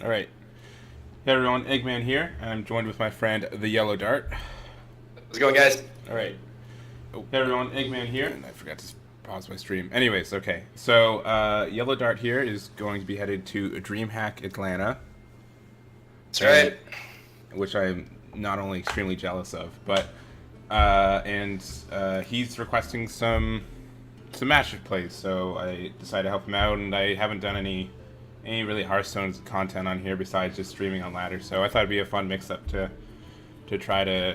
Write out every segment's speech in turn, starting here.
All right. Hey everyone, Eggman here, and I'm joined with my friend, the YellowDart. How's it going, guys? All right. Oh, hey everyone, Eggman here, and I forgot to pause my stream. Anyways, okay. So, YellowDart here is going to be headed to Dreamhack Atlanta, That's and right. which I'm not only extremely jealous of, but he's requesting some match plays. So I decided to help him out, and I haven't done any really Hearthstone content on here besides just streaming on ladder. So I thought it'd be a fun mix-up to try to,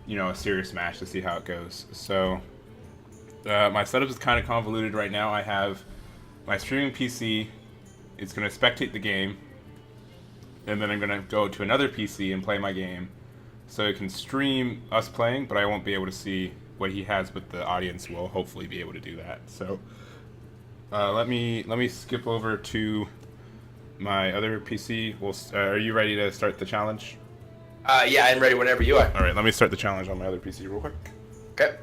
a serious match to see how it goes. So my setup is kind of convoluted right now. I have my streaming PC. It's going to spectate the game, and then I'm going to go to another PC and play my game. So it can stream us playing, but I won't be able to see what he has, but the audience will hopefully be able to do that. So let me skip over to my other PC. Are you ready to start the challenge? Yeah, I'm ready whenever you are. All right, let me start the challenge on my other PC real quick. Okay.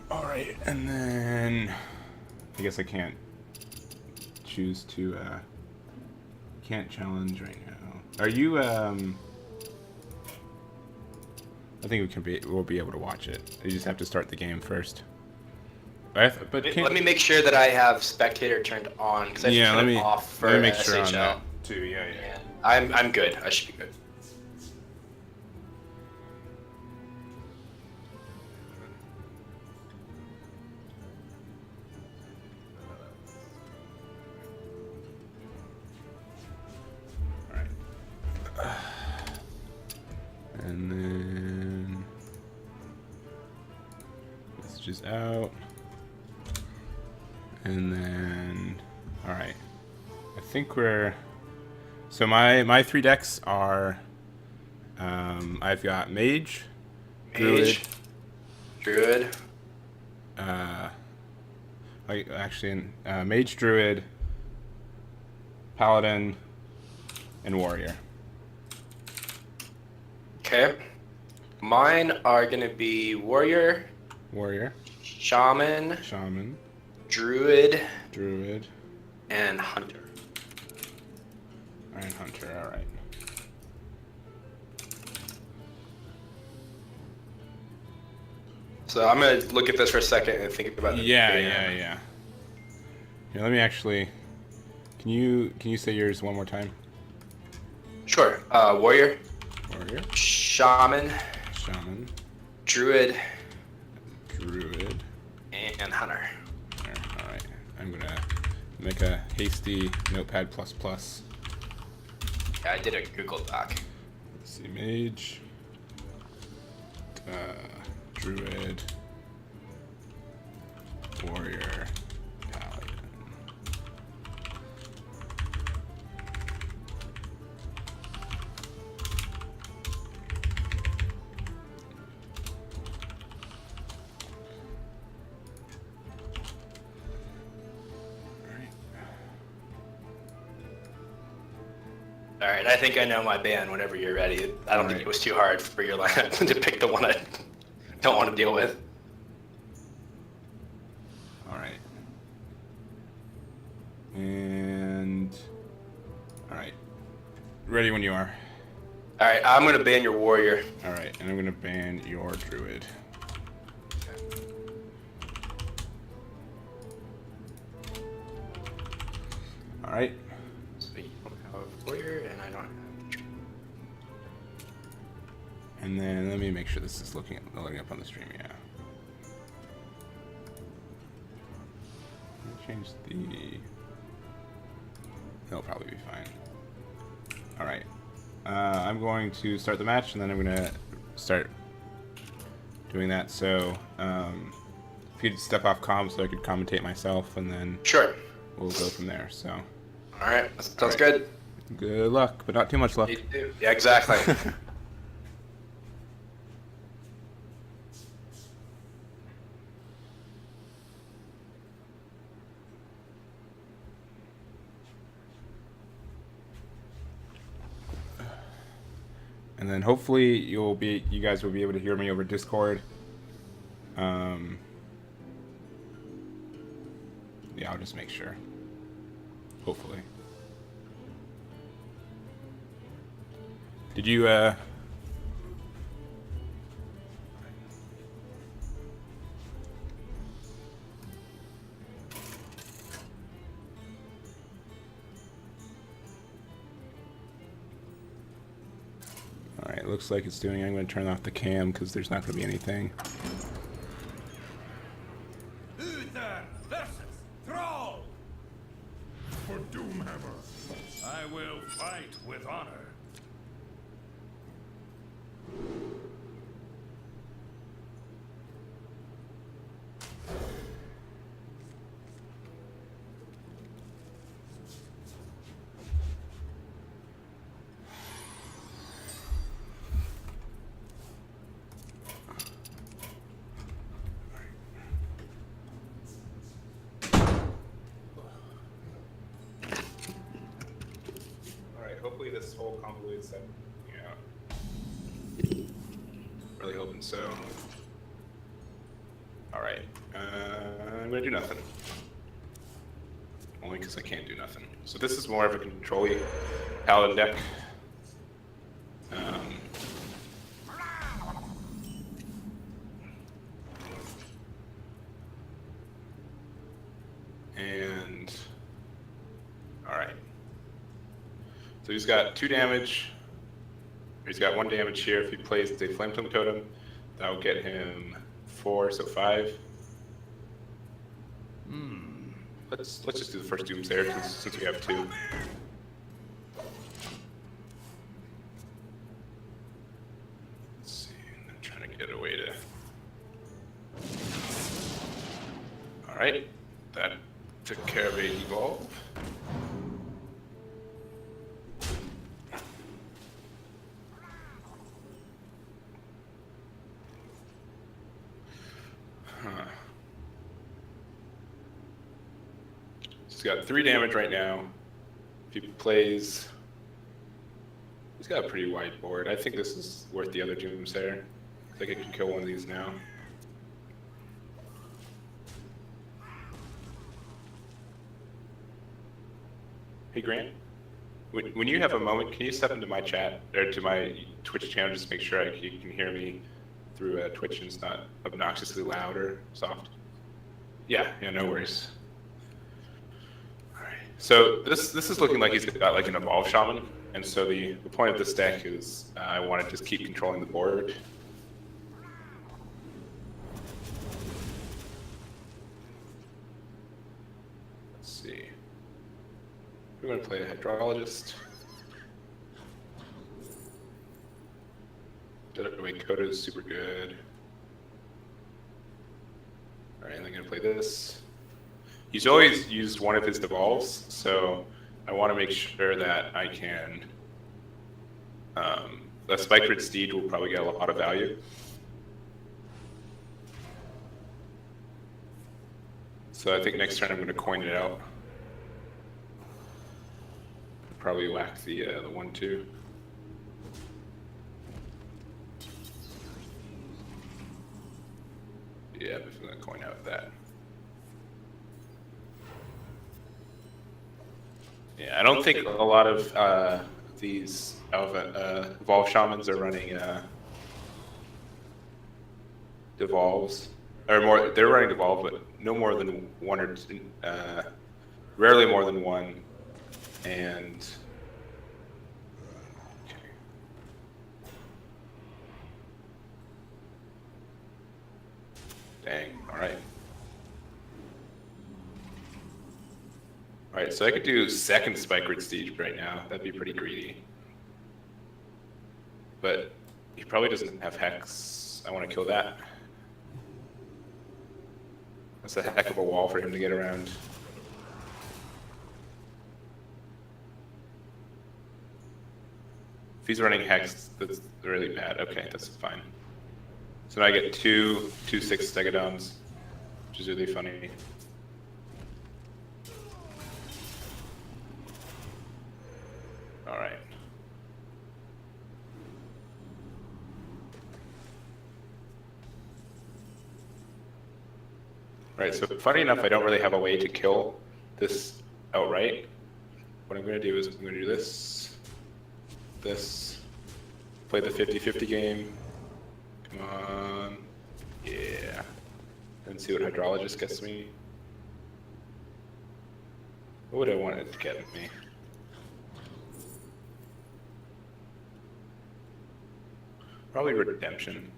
All right, and then I guess I can't choose to can't challenge right now. Are you I think we'll be able to watch it. You just have to start the game first. But Let me make sure that I have spectator turned on because I have to turn it off for let me make sure on SHL. that too. Yeah. Yeah, I'm good. I should be good. All right. And then messages out. And then, all right. I think so my three decks are, I've got Mage, Mage, Druid. Mage, Druid, Paladin, and Warrior. Okay. Mine are gonna be Warrior, Warrior, Shaman, Shaman, Druid, Druid, and Hunter. Iron Hunter. All right. So I'm gonna look at this for a second and think about it. Yeah. Here, let me actually. Can you say yours one more time? Sure. Warrior, Warrior, Shaman, Shaman, Druid, Druid, and Hunter. there. All right. I'm gonna make a hasty Notepad++. Let's Yeah, I did a Google Doc. see, Mage, Druid, Warrior, Paladin. All right, I think I know my band whenever you're ready. I don't think it was too hard for your lineup to pick the one I don't want to deal with. All right. And all right. Ready when you are. All right, I'm going to ban your Warrior. All right, and I'm gonna ban your Druid. All right. So you don't have Warrior, and I don't have... And then let me make sure this is loading up on the stream. Yeah. Let me change the. It'll probably be fine. All right. I'm going to start the match, and then I'm gonna start doing that. So, if you'd step off comm so I could commentate myself, and then Sure. we'll go from there. So, All right, that sounds All right. good. good luck, but not too much luck. You too. Yeah, exactly. and then hopefully you guys will be able to hear me over Discord. Yeah, I'll just make sure. Hopefully. Did you Alright, looks like it's doing. I'm going to turn off the cam because there's not going to be anything. Uther versus Thrall! For Doomhammer, I will fight with honor. Hopefully this whole convoluted set, really hoping so. Alright, I'm gonna do nothing. Only because I can't do nothing. So this is more of a control-y paladin deck. And alright. So he's got 2 damage. He's got 1 damage here. If he plays a Flame Totem, that will get him 4, so 5. Let's just do the first Doomsayer since we have 2. Let's see. I'm trying to get a way to. All right, that took care of a evolve. He's got 3 damage right now. If he plays, he's got a pretty wide board. I think this is worth the other Doomsayer. I think I can kill one of these now. Hey Grant, when you have a moment, can you step into my chat or to my Twitch channel just to make sure you can hear me through Twitch and it's not obnoxiously loud or soft? Yeah, no worries. So this is looking like he's got like an Evolve Shaman, and so the point of this deck is I want to just keep controlling the board. Let's see. We're going to play a Hydrologist. Coda is super good. All right, and I'm going to play this. He's always used one of his devolves, so I want to make sure that I can. The Spikered Steed will probably get a lot of value. So I think next turn I'm going to coin it out. Probably whack the 1/2. Yeah, I'm just going to coin out that. Yeah, I don't think a lot of these Evolve Shamans are running Devolves. Or more, they're running Devolve, but no more than 1 or 2, rarely more than 1. And okay. Dang, all right. All right, so I could do second Spikered Steed right now. That'd be pretty greedy. But he probably doesn't have Hex. I want to kill that. That's a heck of a wall for him to get around. If he's running Hex, that's really bad. Okay, that's fine. So now I get two 6 Stegodons, which is really funny. All right. Right, so funny enough, I don't really have a way to kill this outright. What I'm going to do is I'm going to do this, play the 50-50 game. Come on. Yeah. And see what Hydrologist gets me. What would I want it to get me? Probably Redemption.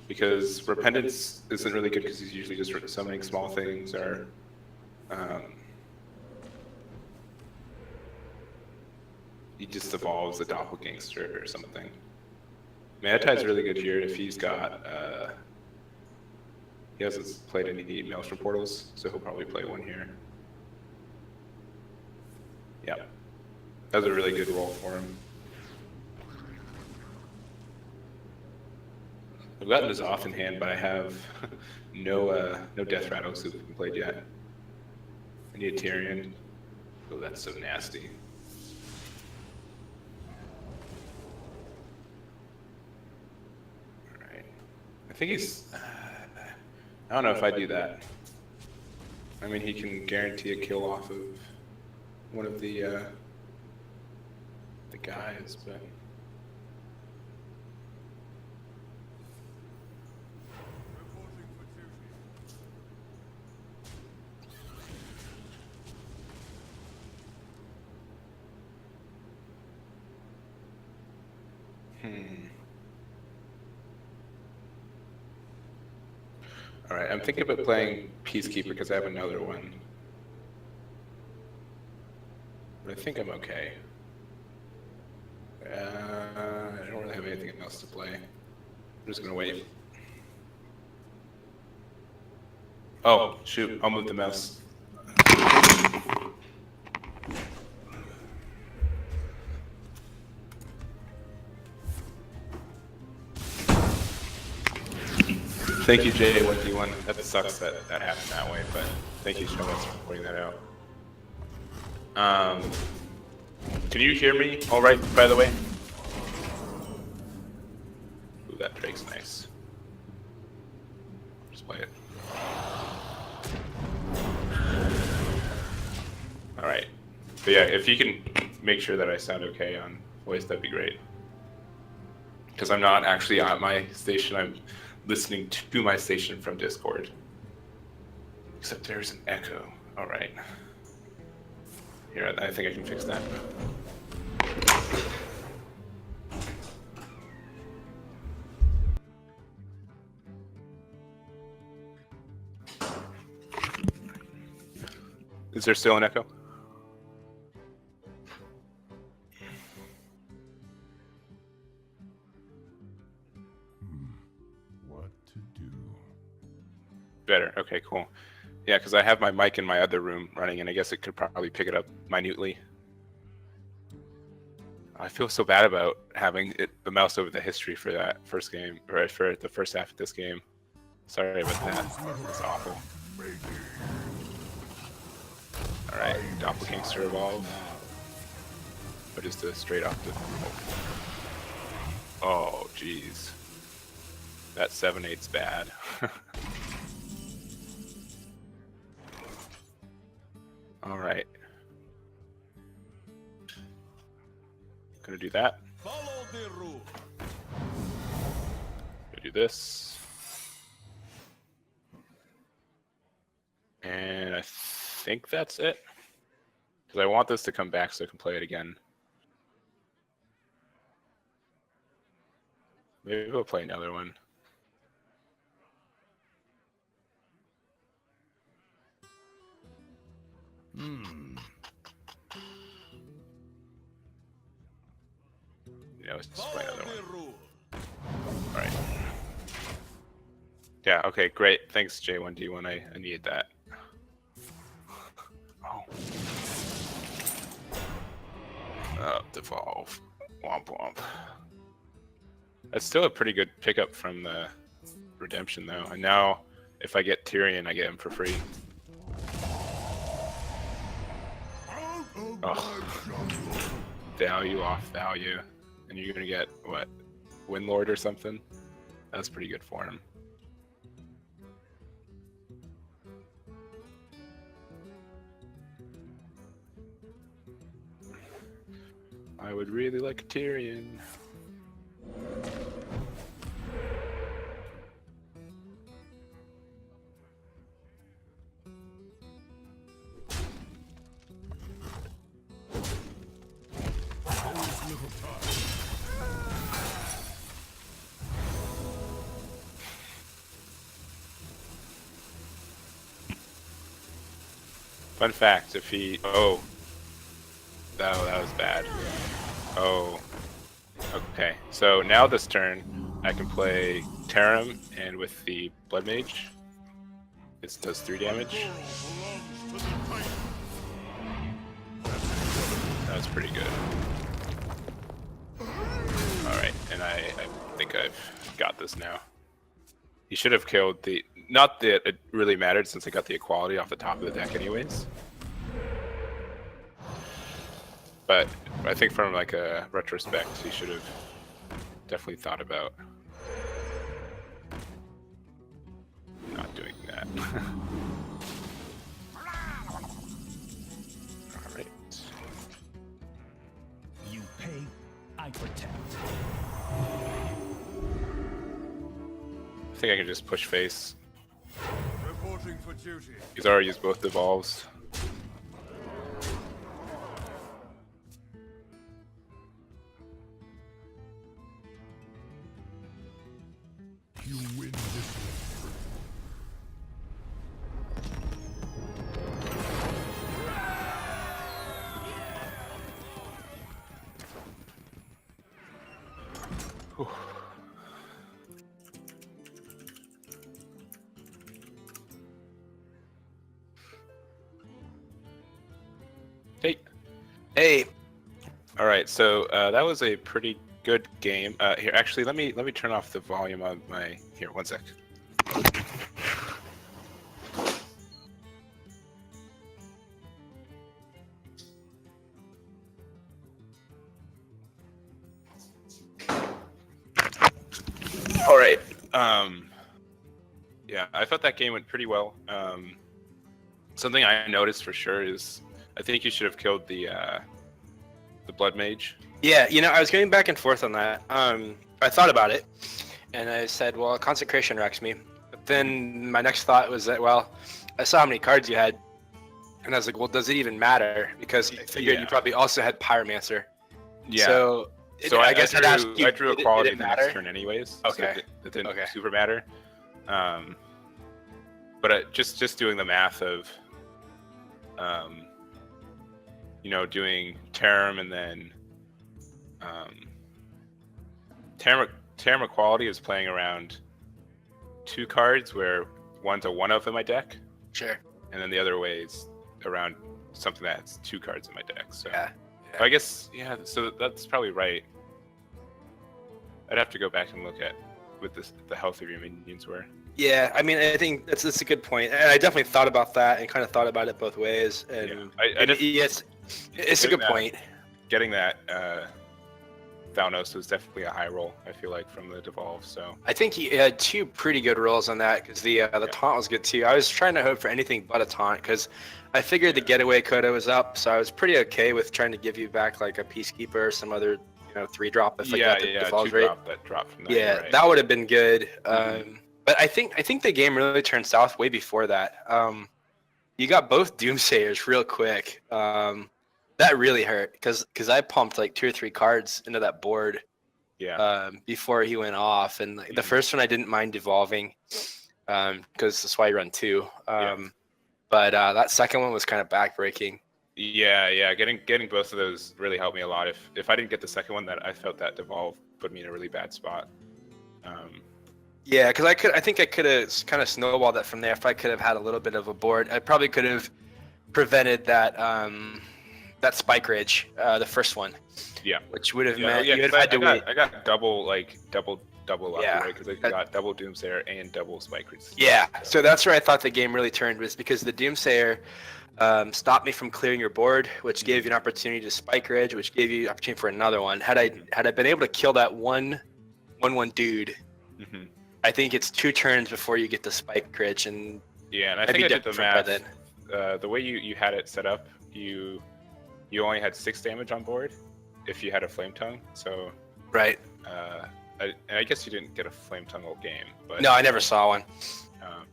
Because Repentance isn't really good because he's usually just summoning small things or he just evolves a doppelgangster or something. Manatai's really good here if he's got he hasn't played any Maelstrom portals, so he'll probably play one here. Yeah. That's a really good roll for him. I've gotten this off in hand, but I have no Death Rattles who've been played yet. I need a Tyrion. Oh, that's so nasty. Alright. I think he's... I don't know if I do that. I mean, he can guarantee a kill off of one of the guys, but... Alright, I'm thinking about playing Peacekeeper because I have another one. But I think I'm okay. I don't really have anything else to play. I'm just gonna wait. Oh, shoot, I'll move the mouse. Thank you, J1D1. That sucks that that happened that way, but thank you so much for pointing that out. Can you hear me all right, by the way? Ooh, that Drake's nice. Just play it. All right. But yeah, if you can make sure that I sound okay on voice, that'd be great. Because I'm not actually at my station. I'm listening to my station from Discord. Except there's an echo. All right. Here, I think I can fix that. Is there still an echo? What to do? Better. Okay, cool. Yeah, because I have my mic in my other room running, and I guess it could probably pick it up minutely. I feel so bad about having the mouse over the history for that first game, or for the first half of this game. Sorry about that. It's awful. All right, Doppelgangster evolve. But just a straight off the. Oh, jeez. That 7/8's bad. All right. Gonna do that. Follow the rule. Gonna do this. And I think that's it. Because I want this to come back so I can play it again. Maybe we'll play another one. Let's just play another one. All right. Yeah, okay, great. Thanks, J1D1. I needed that. Oh. Devolve. Womp womp. That's still a pretty good pickup from the Redemption, though. And now, if I get Tyrion, I get him for free. Oh. Value off value. And you're gonna get, what, Windlord or something? That's pretty good for him. I would really like a Tyrion. Fun fact, if he... Oh. No, that was bad. Oh. Okay, so now this turn, I can play Tarim, and with the Blood Mage, it does 3 damage. That was pretty good. Alright, and I think I've got this now. He should have killed the... Not that it really mattered since I got the equality off the top of the deck anyways. But I think from like a retrospect, he should have definitely thought about not doing that. Alright. You pay, I protect. I think I can just push face. Reporting for duty. He's already used both devolves. You win this one. Hey. Hey. All right, so that was a pretty good game. Here, actually, let me turn off the volume on my. Here, one sec. All right. Yeah, I thought that game went pretty well. Something I noticed for sure is I think you should have killed the Blood Mage. Yeah, you know, I was going back and forth on that. I thought about it, and I said, well, Consecration wrecks me. But then my next thought was that, well, I saw how many cards you had, and I was like, well, does it even matter? Because I figured you probably also had Pyromancer. Yeah. So I guess I'd ask you, I drew equality did it the matter? next turn anyways. Okay. So it didn't super matter. But just doing the math of, you know, doing Tarim and then Tarim equality is playing around 2 cards where one's a 1-of in my deck. Sure. And then the other way is around something that's 2 cards in my deck. So Yeah. I guess, yeah, so that's probably right. I'd have to go back and look at what the health of your minions were. Yeah, I mean, I think that's a good point, and I definitely thought about that and kind of thought about it both ways. And yeah. yes, it's a good point. Getting that Thanos was definitely a high roll, I feel like, from the devolve. So I think he had 2 pretty good rolls on that because the taunt was good too. I was trying to hope for anything but a taunt because I figured the getaway coda was up, so I was pretty okay with trying to give you back like a Peacekeeper or some other 3-drop if I got the default rate. That drop from that. Yeah, right. that would have been good. But I think the game really turned south way before that. You got both Doomsayers real quick. That really hurt because I pumped like 2 or 3 cards into that board. Yeah. Before he went off, and the first one I didn't mind devolving, because that's why I run 2. But that second one was kind of backbreaking. Yeah. Getting both of those really helped me a lot. If I didn't get the second one, that I felt that devolve put me in a really bad spot. Yeah, because I think I could have kind of snowballed that from there. If I could have had a little bit of a board, I probably could have prevented that that Spike Ridge, the first one. Yeah. Which would have meant you had to wait. I got double lucky, Yeah. right? Because I got double Doomsayer and double Spike Ridge. Yeah, so that's where I thought the game really turned, was because the Doomsayer stopped me from clearing your board, which gave you an opportunity to Spike Ridge, which gave you an opportunity for another one. Had I been able to kill that 1/1 dude, I think it's 2 turns before you get the Spike Ridge, and and I think I did the math. The way you had it set up, you only had 6 damage on board, if you had a Flame Tongue. So, Right. I guess you didn't get a Flame Tongue all game, but No, I never saw one. Um,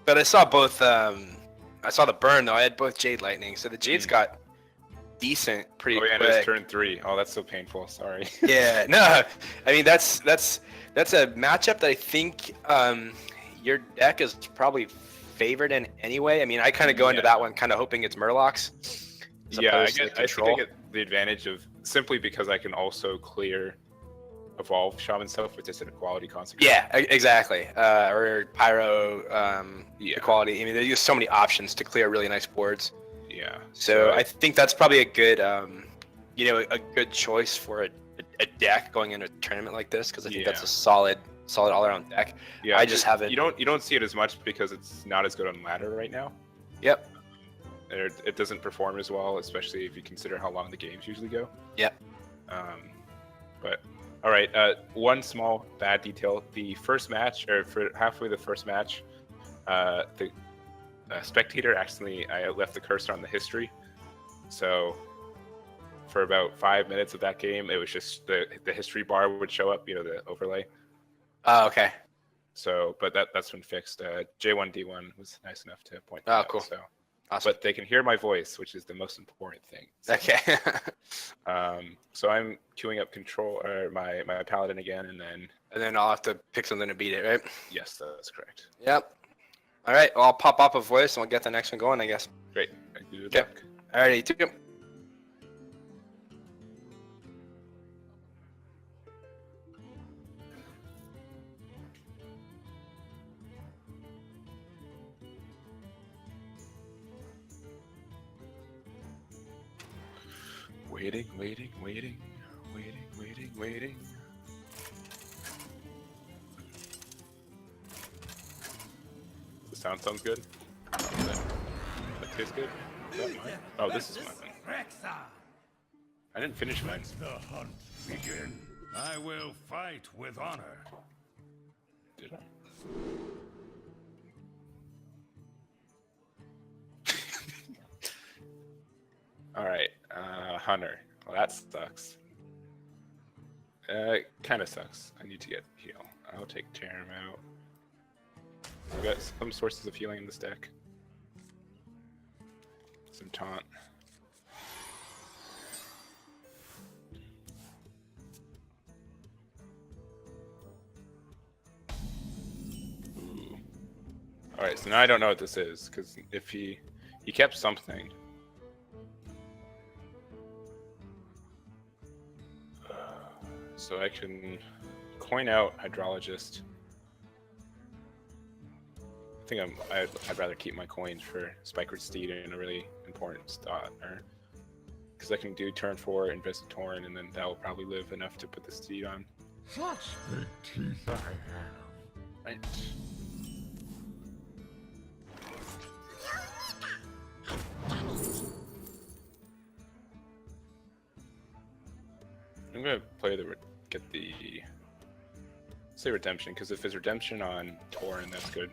But I saw both. I saw the burn though. I had both Jade Lightning, so the Jade's got decent, pretty oh yeah, and it was quick. turn 3. Oh, that's so painful. Sorry. Yeah, no, I mean that's a matchup that I think your deck is probably favored in anyway. I mean, I kind of go into that one kind of hoping it's Murlocs. as Yeah, opposed to the I think I control. get the advantage of simply because I can also clear Evolve Shaman stuff with just an Equality Consecration. Yeah, exactly. Or Pyro Equality. I mean, there's just so many options to clear really nice boards. Yeah. So I think that's probably a good, a good choice for a deck going into a tournament like this, because I think that's a solid all-around deck. Yeah, I just haven't. You don't see it as much because it's not as good on ladder right now. Yep. It doesn't perform as well, especially if you consider how long the games usually go. Yep. But all right, one small bad detail: the first match, or for halfway the first match, the spectator I left the cursor on the history, so for about 5 minutes of that game, it was just the history bar would show up, the overlay. Oh, okay. So, but that's been fixed. J1D1 was nice enough to point that Oh, out. cool. So, Awesome. but they can hear my voice, which is the most important thing. So, Okay. so I'm queuing up control or my paladin again, and then I'll have to pick something to beat it, right? yes, that's correct. Yep. All right. Well, I'll pop up a voice and we'll get the next one going, I guess. Great. Good Okay. luck. All righty. Two. Waiting. The sound sounds good. That tastes good. Is that mine? Oh, this is mine. I didn't finish mine. The hunt begin. I will fight with honor. Did I? All right, Hunter. Well, that sucks. Kind of sucks. I need to get heal. I'll take Terram out. I've got some sources of healing in this deck. Some taunt. Ooh. All right, so now I don't know what this is, because if he kept something. So I can coin out Hydrologist. I think I'd rather keep my coins for Spikered Steed in a really important spot, because I can do turn 4 Invested Torrent, and then that will probably live enough to put the steed on. Such big teeth I have. Right. I'm gonna play say Redemption, because if it's Redemption on Torrent, that's good.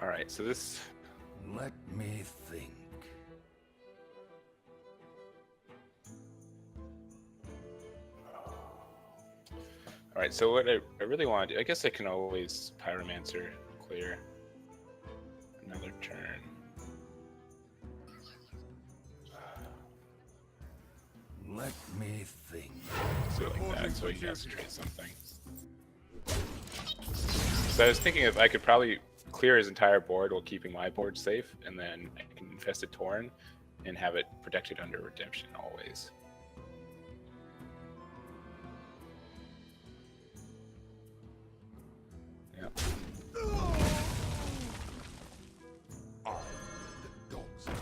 All right, so this. Let me think. All right, so what I really want to do, I guess I can always Pyromancer clear another turn. Let me think. So like that, so he can concentrate something. So I was thinking if I could probably clear his entire board while keeping my board safe, and then I can infest a Torn and have it protected under Redemption always. Yeah. The dog's out.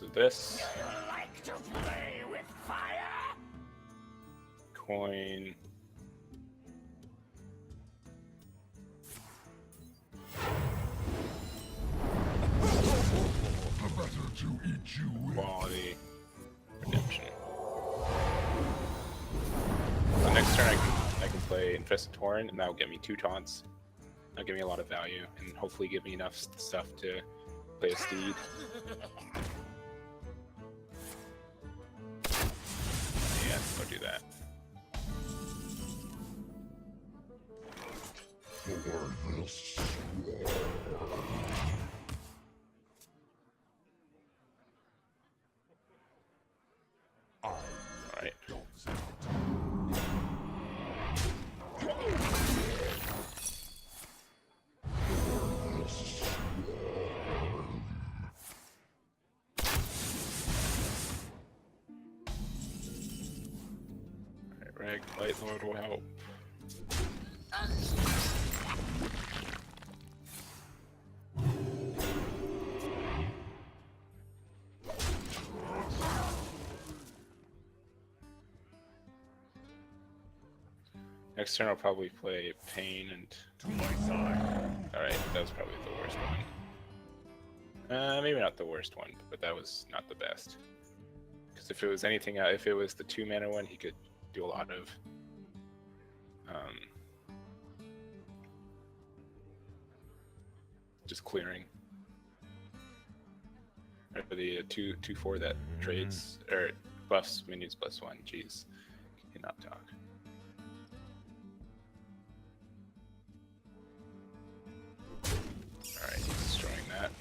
with this. Like to play with fire? Coin. Better to eat you with. Quality. Redemption. So next turn I can play Infested Tauren, and that'll get me 2 taunts. That'll give me a lot of value, and hopefully give me enough stuff to play a steed. Yeah, go do that. For this. Alright. Rag Light Lord will help. Next turn I'll probably play Pain and... To my side. Alright, that was probably the worst one. Maybe not the worst one, but that was not the best. Because if it was anything, if it was the 2 mana one, he could do a lot of just clearing. Or the 2/4 that trades or buffs minions +1. Jeez, cannot talk. All right, destroying that.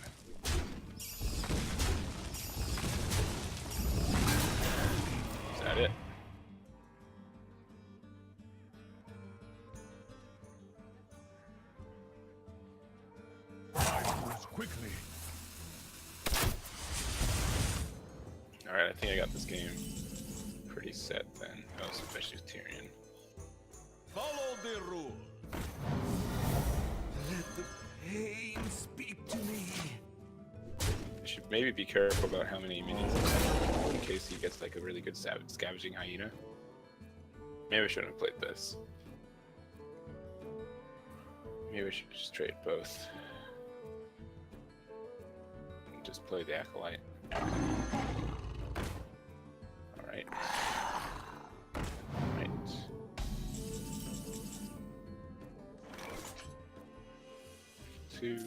Is that it? Quickly. Alright, I think I got this game pretty set then. Oh, especially with Tyrion. Follow the rule. Let the pain speak to me. I should maybe be careful about how many minions I have in case he gets like a really good scavenging hyena. Maybe I shouldn't have played this. Maybe I should just trade both. And just play the Acolyte. Alright. Right. Two.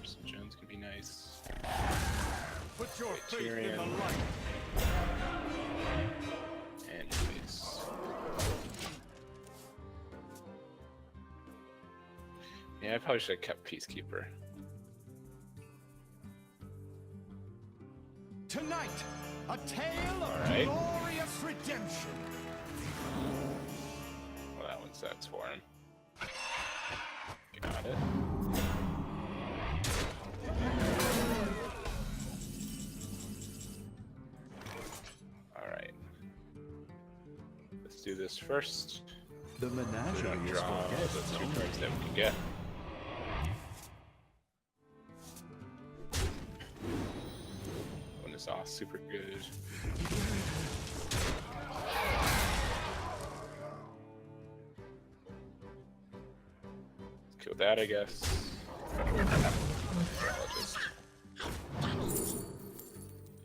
Some gems could be nice. Put your faith in the Tyrion. light. And face. Yeah, I probably should have kept Peacekeeper. Tonight, a tale of Alright. glorious redemption. Well, that one sucks for him. Got it. Alright. Let's do this first. The We menagerie don't is draw for the guests 2 only. cards that we can get. One is off, super good. Kill that, I guess. I'll just...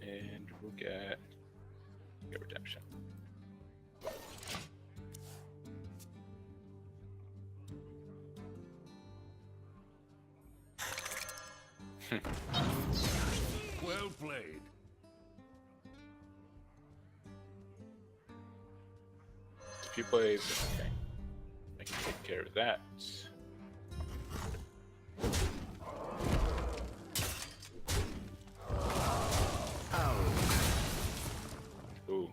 And we'll get redemption. Well played. If you play, okay, I can take care of that. Ooh.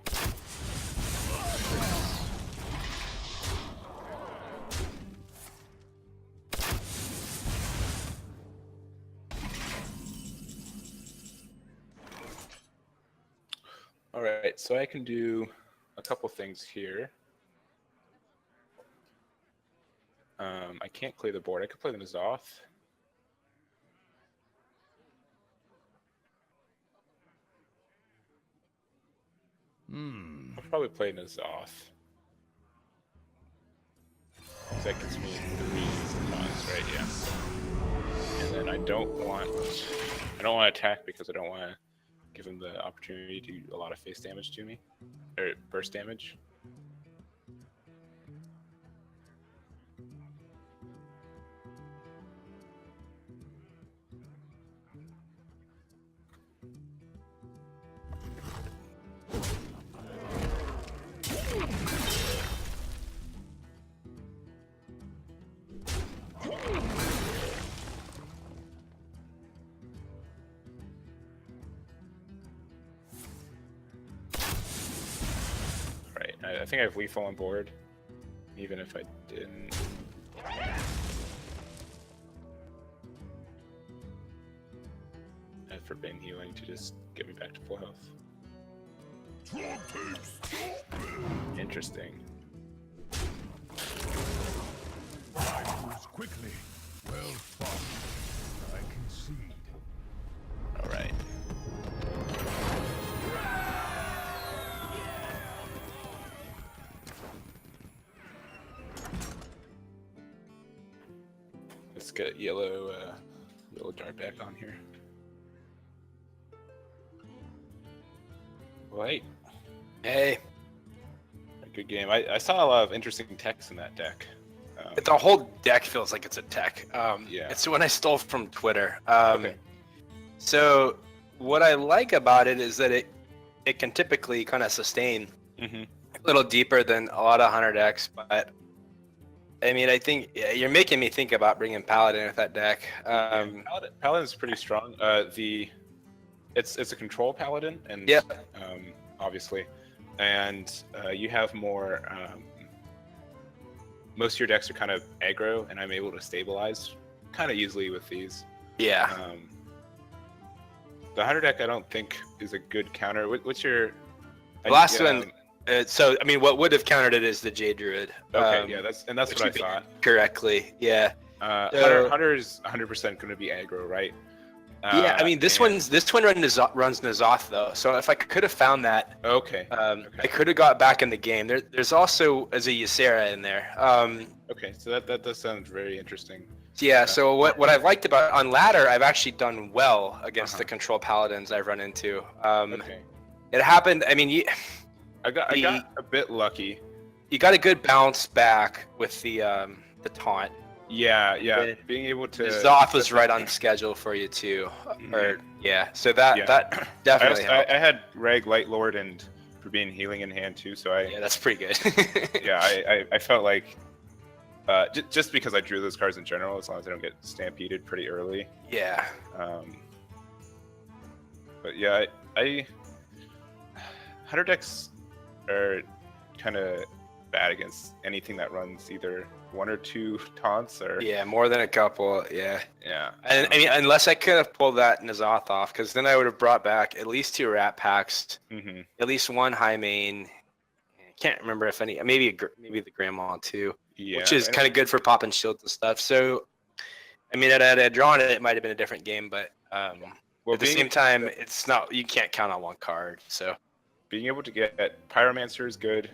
All right, so I can do a couple things here. I can't clear the board. I could play the N'Zoth. I'll probably play N'Zoth. That gets me 3 taunts, right? Yeah. And then I don't want to attack because I don't want to give him the opportunity to do a lot of face damage to me, or burst damage. I think I have lethal on board, even if I didn't. I have forbidden healing to just get me back to full health. Interesting. I moves quickly. Well fought. I concede. All right. Let's get YellowDart back on here. Right. Hey, A good game. I saw a lot of interesting text in that deck. the whole deck feels like it's a tech. Yeah. It's one I stole from Twitter. Okay. So what I like about it is that it can typically kind of sustain Mm-hmm. a little deeper than a lot of 100 decks, but I mean, I think you're making me think about bringing Paladin with that deck. Paladin's pretty strong. It's a control Paladin, and Yeah. Obviously, and you have more. Most of your decks are kind of aggro, and I'm able to stabilize kind of easily with these. Yeah. The 100 deck I don't think is a good counter. What's your The last one. So I mean, what would have countered it is the Jade Druid. Okay, yeah, that's what I which you thought. Correctly, yeah. Hunter is 100% going to be aggro, right? Yeah, I mean, this one runs N'Zoth though, so if I could have found that, Okay. I could have got back in the game. There's also as a Ysera in there. Okay, so that does sound very interesting. Yeah, so what I've liked about on ladder, I've actually done well against the control paladins I've run into. Okay. It happened. I mean, I got a bit lucky. you got a good bounce back with the taunt. Yeah. Being able to. Zoth was right on schedule for you too, or yeah. So that definitely helped. I had Reg Light Lord and Forbidden Healing in hand too, so Yeah, that's pretty good. yeah, I felt like just because I drew those cards in general, as long as I don't get stampeded pretty early. Yeah. But yeah, I 100 decks are kind of bad against anything that runs either 1 or 2 taunts or Yeah, more than a couple. Yeah. yeah. And I mean, unless I could have pulled that N'Zoth off, because then I would have brought back at least 2 Rat Packs, Mm-hmm. at least 1 High Main. I can't remember if any, maybe the Grandma too, Yeah, which is kind of good for popping shields and stuff. So, I mean, had I drawn it, it might have been a different game, but at the same time, it's not. You can't count on 1 card. So being able to get Pyromancer is good.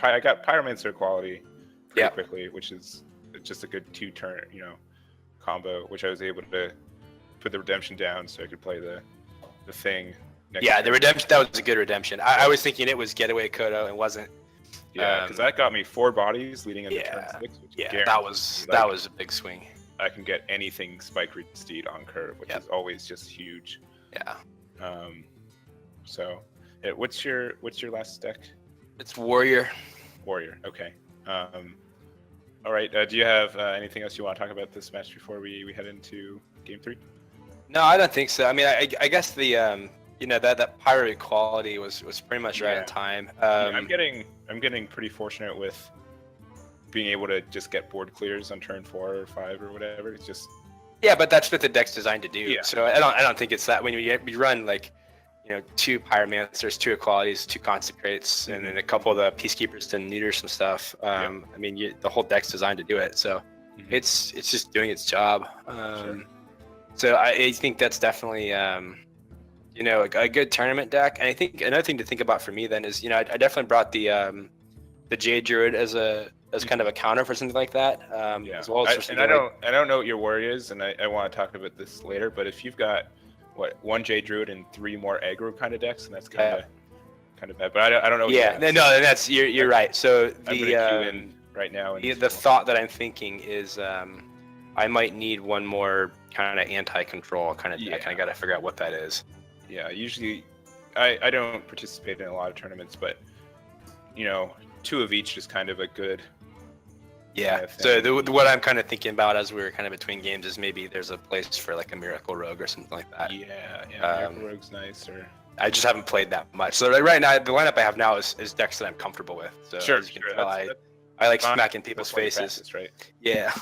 I got Pyromancer quality pretty quickly, which is just a good 2-turn, combo, which I was able to put the redemption down so I could play the thing. Yeah, the redemption, that was a good redemption. I was thinking it was Getaway Kodo and wasn't. Yeah, because that got me 4 bodies leading into turn 6. Which that was a big swing. I can get anything Spike Reed Steed on curve, which is always just huge. Yeah. So, what's your last deck? It's Warrior. Warrior. Okay. All right. Do you have anything else you want to talk about this match before we head into Game 3? No, I don't think so. I mean, I guess the that pyro equality was pretty much right on time. I'm getting pretty fortunate with being able to just get board clears on turn 4 or 5 or whatever. It's just but that's what the deck's designed to do. Yeah. So I don't think it's that when you run like 2 Pyromancers, 2 Equalities, 2 Consecrates, and then a couple of the Peacekeepers to neuter some stuff. I mean, the whole deck's designed to do it. So it's just doing its job. Sure. So I think that's definitely you know, a good tournament deck. And I think another thing to think about for me then is, you know, I definitely brought the Jade Druid as kind of a counter for something like that. Yeah. As well as for something I don't know what your worry is, and I want to talk about this later. But if you've got one Jade Druid and 3 more aggro kind of decks, and that's kind of bad. But I don't know. What yeah, no, that's you're right. So I'm gonna queue in right now. And the thought that I'm thinking is I might need one more kind of anti-control kind of deck. I got to figure out what that is. Yeah, usually I don't participate in a lot of tournaments, but you know, 2 of each is kind of a good. Yeah. So what I'm kind of thinking about as we were kind of between games is maybe there's a place for like a Miracle Rogue or something like that. Yeah, Miracle Rogue's nice. Or I just haven't played that much. So right now the lineup I have now is decks that I'm comfortable with. So sure, as you can tell, I like smacking people's faces. Practice, right? Yeah.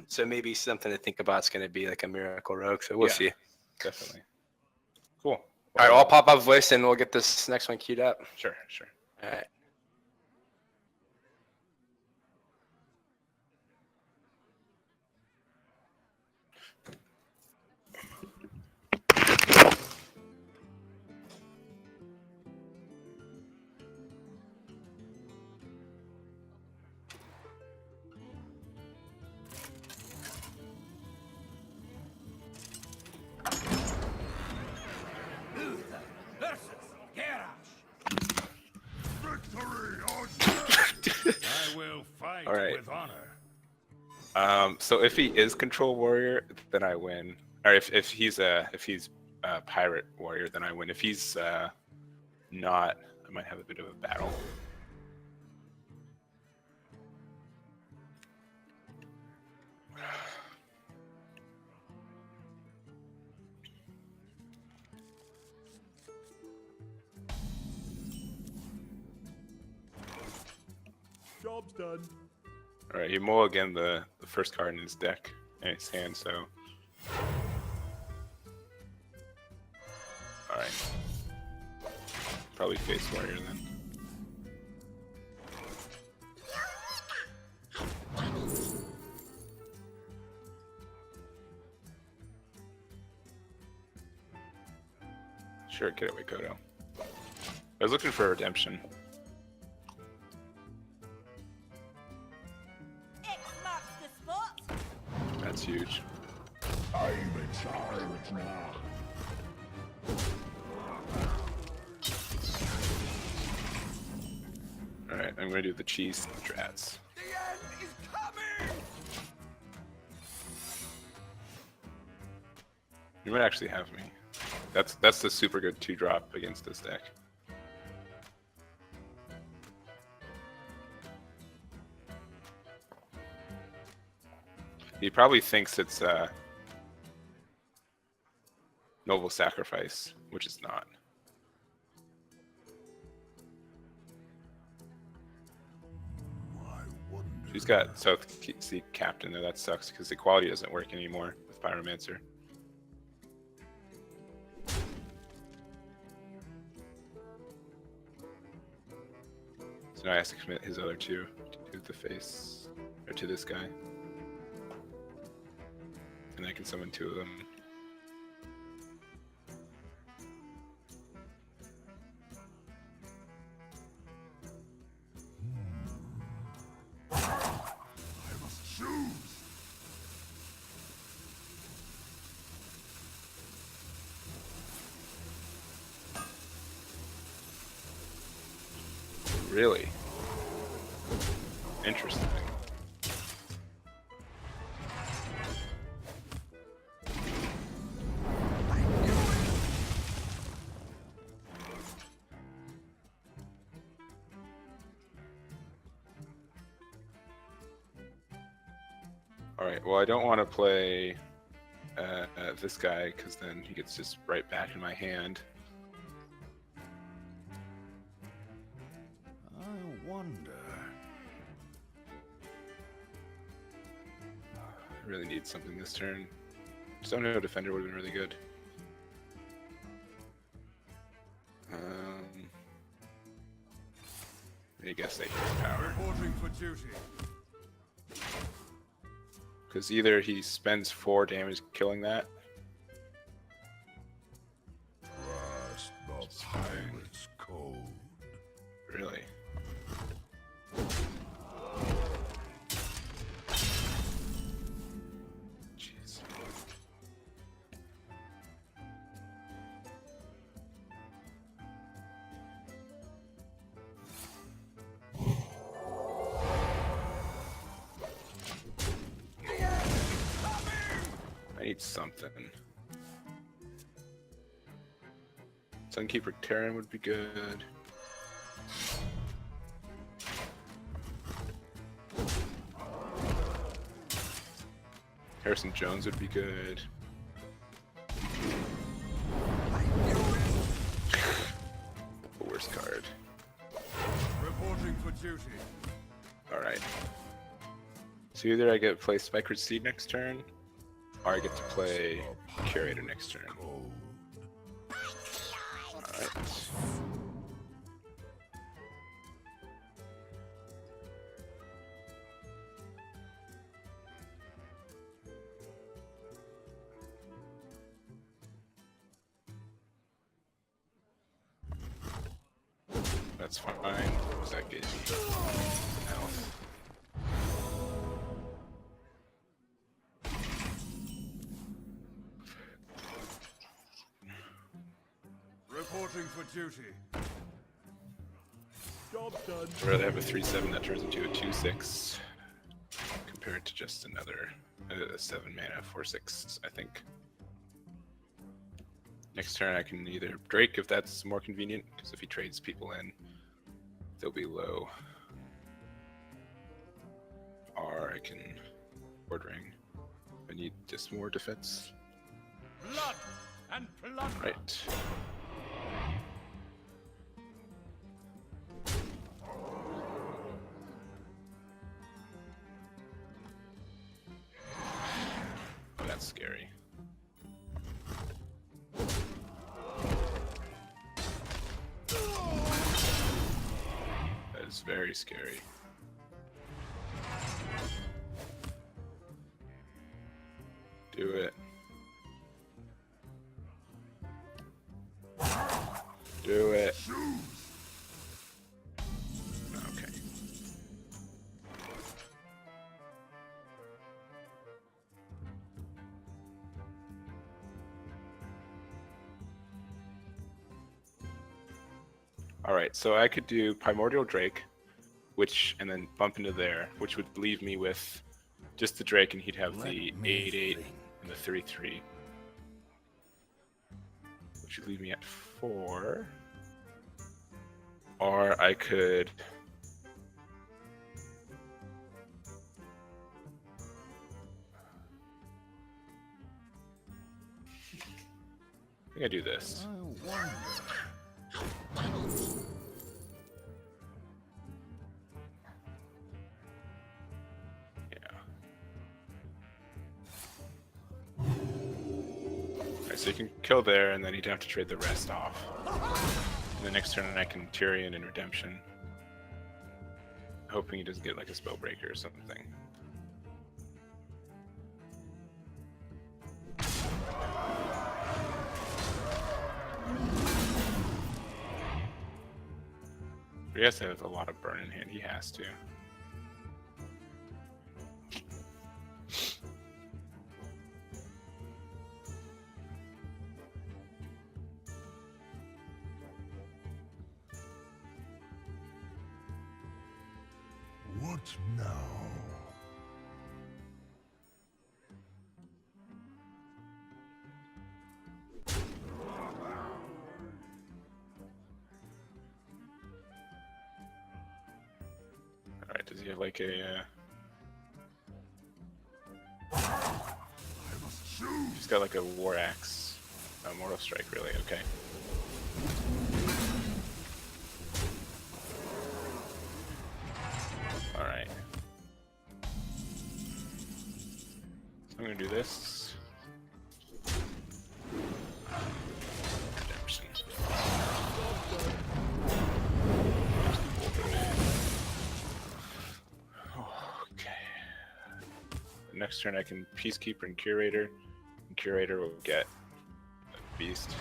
So maybe something to think about is going to be like a Miracle Rogue. So we'll see. Definitely. Cool. All right, well, I'll pop up voice and we'll get this next one queued up. Sure. All right. I will fight All right. with honor. So if he is Control Warrior, then I win. Or if he's a Pirate Warrior, then I win. If he's not, I might have a bit of a battle. Job's done. All right, he mulliganed the first card in his deck in his hand, so. All right. Probably face Warrior then. Sure, get away, Kodo. I was looking for redemption. That's huge. I'm in charge now. Alright, I'm gonna do the cheese strats. The end is coming! You might actually have me. That's the super good 2-drop against this deck. He probably thinks it's Noble Sacrifice, which is not. She's got South Sea Captain there. That sucks because the quality doesn't work anymore with Pyromancer. So now he has to commit his other 2 to the face, or to this guy. And I can summon 2 of them. I must choose. Really? Interesting. Alright, well I don't want to play this guy because then he gets just right back in my hand. I wonder. I really need something this turn. Stone Defender would have been really good. I guess they hit power. Reporting for duty. Because either he spends 4 damage killing that. pirate's code. Really? Jeez. I need something. Sunkeeper Terran would be good. Harrison Jones would be good. The worst card. Reporting for duty. Alright. So either I get to play Spikered Seed next turn, or I get to play Curator next turn. Alright. That's fine. What's that get me? Health. Reporting for duty. Job's done. I'd rather have a 3/7 that turns into a 2/6 compared to just another 7 mana 4/6, I think. Next turn I can either Drake if that's more convenient, because if he trades people in, they'll be low. Or I can Board Ring. I need just more defense. Blood and plunder. Right. Oh, that's scary. That is very scary. Do it. Do it. Okay. Alright, so I could do Primordial Drake, and then bump into there, which would leave me with just the Drake, and he'd have the 8/8 and the 3/3. Which would leave me at 4. Or I could... I think I do this. So you can kill there, and then he'd have to trade the rest off. And the next turn I can Tyrion in Redemption. Hoping he doesn't get like a Spellbreaker or something. He has to have a lot of burn in hand, he has to. What now? Alright, does he have like a... He's got like a War Axe. Mortal Strike, really, okay. Alright. So I'm gonna do this. Redemption. Okay. Next turn I can Peacekeeper and Curator. And Curator will get a Beast.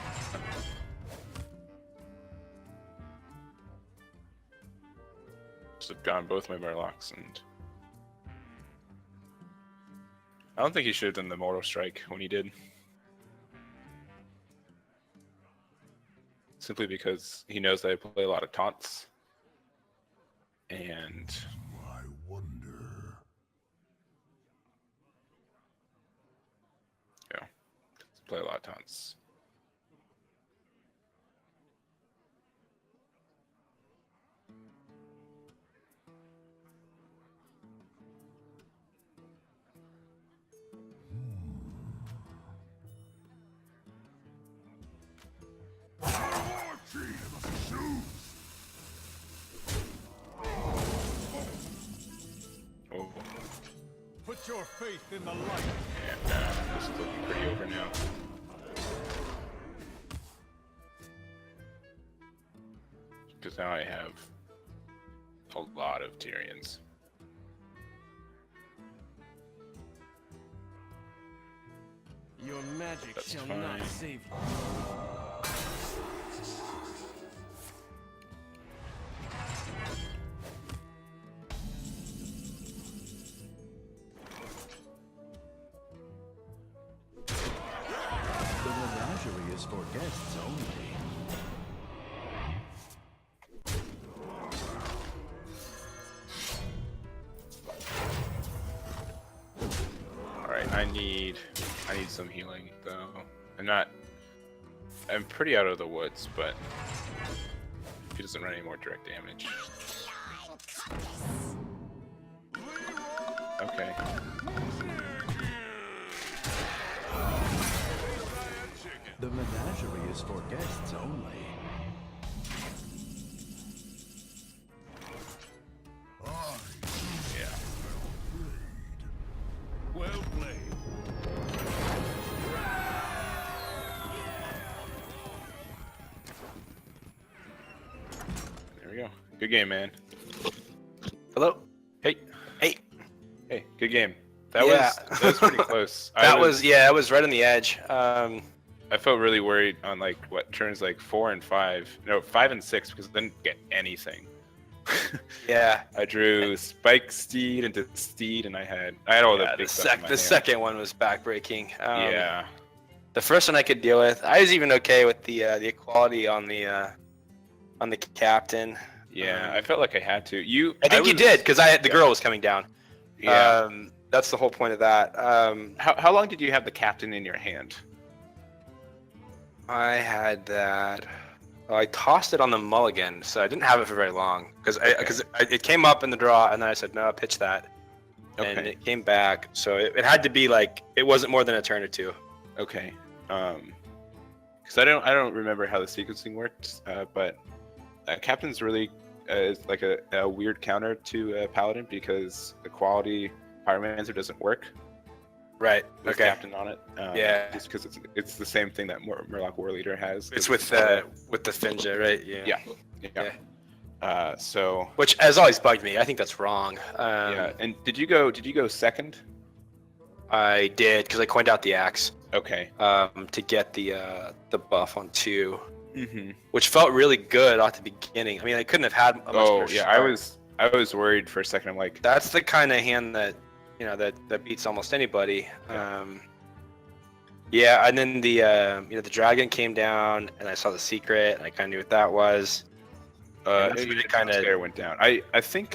Just have gone both my Murlocs, and I don't think he should have done the Mortal Strike when he did. Simply because he knows that I play a lot of taunts. And I wonder. yeah, play a lot of taunts. Oh, Put your faith in the light. and this is looking pretty over now. Because now I have a lot of Tyrians. Your magic That's shall fine. not save you. The menagerie is for guests only. Alright, I need some healing though. I'm pretty out of the woods, but he doesn't run any more direct damage. Okay. The menagerie is for guests only. Yeah. Well played. There we go. Good game, man. Hello. Hey. Hey. Hey, good game. That Yeah. was pretty close. That was it was right on the edge. I felt really worried on like what turns like 4 and 5. No, 5 and 6 because I didn't get anything. Yeah. I drew Spike Steed into Steed, and I had all the big stuff in my The hand. second one was backbreaking. Yeah. The first one I could deal with. I was even okay with the equality on the captain. Yeah, I felt like I had to. I think you did because the girl was coming down. Yeah. That's the whole point of that. How long did you have the captain in your hand? I had that. Well, I tossed it on the mulligan, so I didn't have it for very long because it came up in the draw, and then I said no, pitch that, and Okay. it came back. So it had to be like it wasn't more than a turn or two. Okay. Because I don't remember how the sequencing worked, but captain's really is like a weird counter to Paladin because the quality Pyromancer doesn't work. Right. With Okay. captain on it. Yeah. Just because it's the same thing that Murloc War Leader has. It's with the Finja, right? Yeah. Yeah. So. Which has always bugged me. I think that's wrong. Yeah. And did you go second? I did because I coined out the axe. Okay. To get the buff on 2, Mm-hmm. which felt really good at the beginning. I mean, I couldn't have had a much better start. I was worried for a second. I'm like, That's the kind of hand that that beats almost anybody. Yeah, and then the dragon came down, and I saw the secret, and I kind of knew what that was. And that's when it kind of scare went down. I feel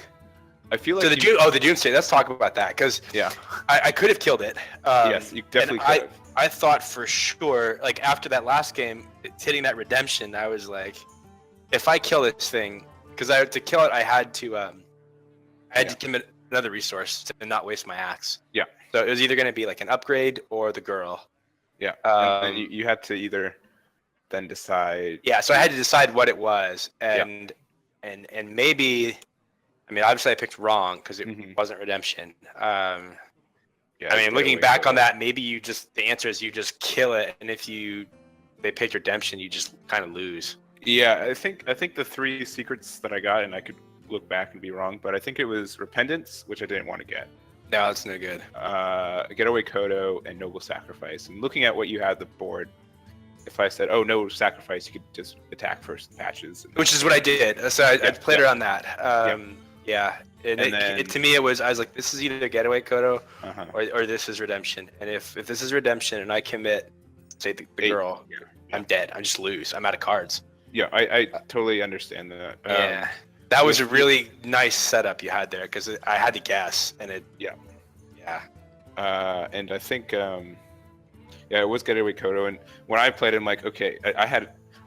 like so the Doomsday. Let's talk about that because yeah. I could have killed it. Yes, you definitely and could have. I thought for sure, like after that last game, hitting that redemption, I was like, if I kill this thing, because to kill it, I had to commit another resource to not waste my axe. Yeah. So it was either going to be like an upgrade or the girl. Yeah. And then you had to either then decide. Yeah. So I had to decide what it was, and maybe, I mean, obviously I picked wrong because it wasn't redemption. Yeah, I mean, looking back on that, maybe the answer is you just kill it, and if they picked redemption, you just kind of lose. Yeah, I think the 3 secrets that I got, and I could look back and be wrong, but I think it was Repentance, which I didn't want to get. No, it's no good. Getaway Kodo and Noble Sacrifice. And looking at what you had the board, if I said, "Oh, no sacrifice," you could just attack first patches. Which is what I did. So I played around that. Yeah, and then- to me, I was like, this is either Getaway Kodo Uh-huh. or this is Redemption. And if this is Redemption and I commit, say the Eight. girl, Yeah. I'm dead. I just lose. I'm out of cards. Yeah, I totally understand that. Yeah, that was a really nice setup you had there because I had to guess, and it. Yeah. Yeah. And I think, yeah, it was Getaway Kodo. And when I played, I'm like, okay,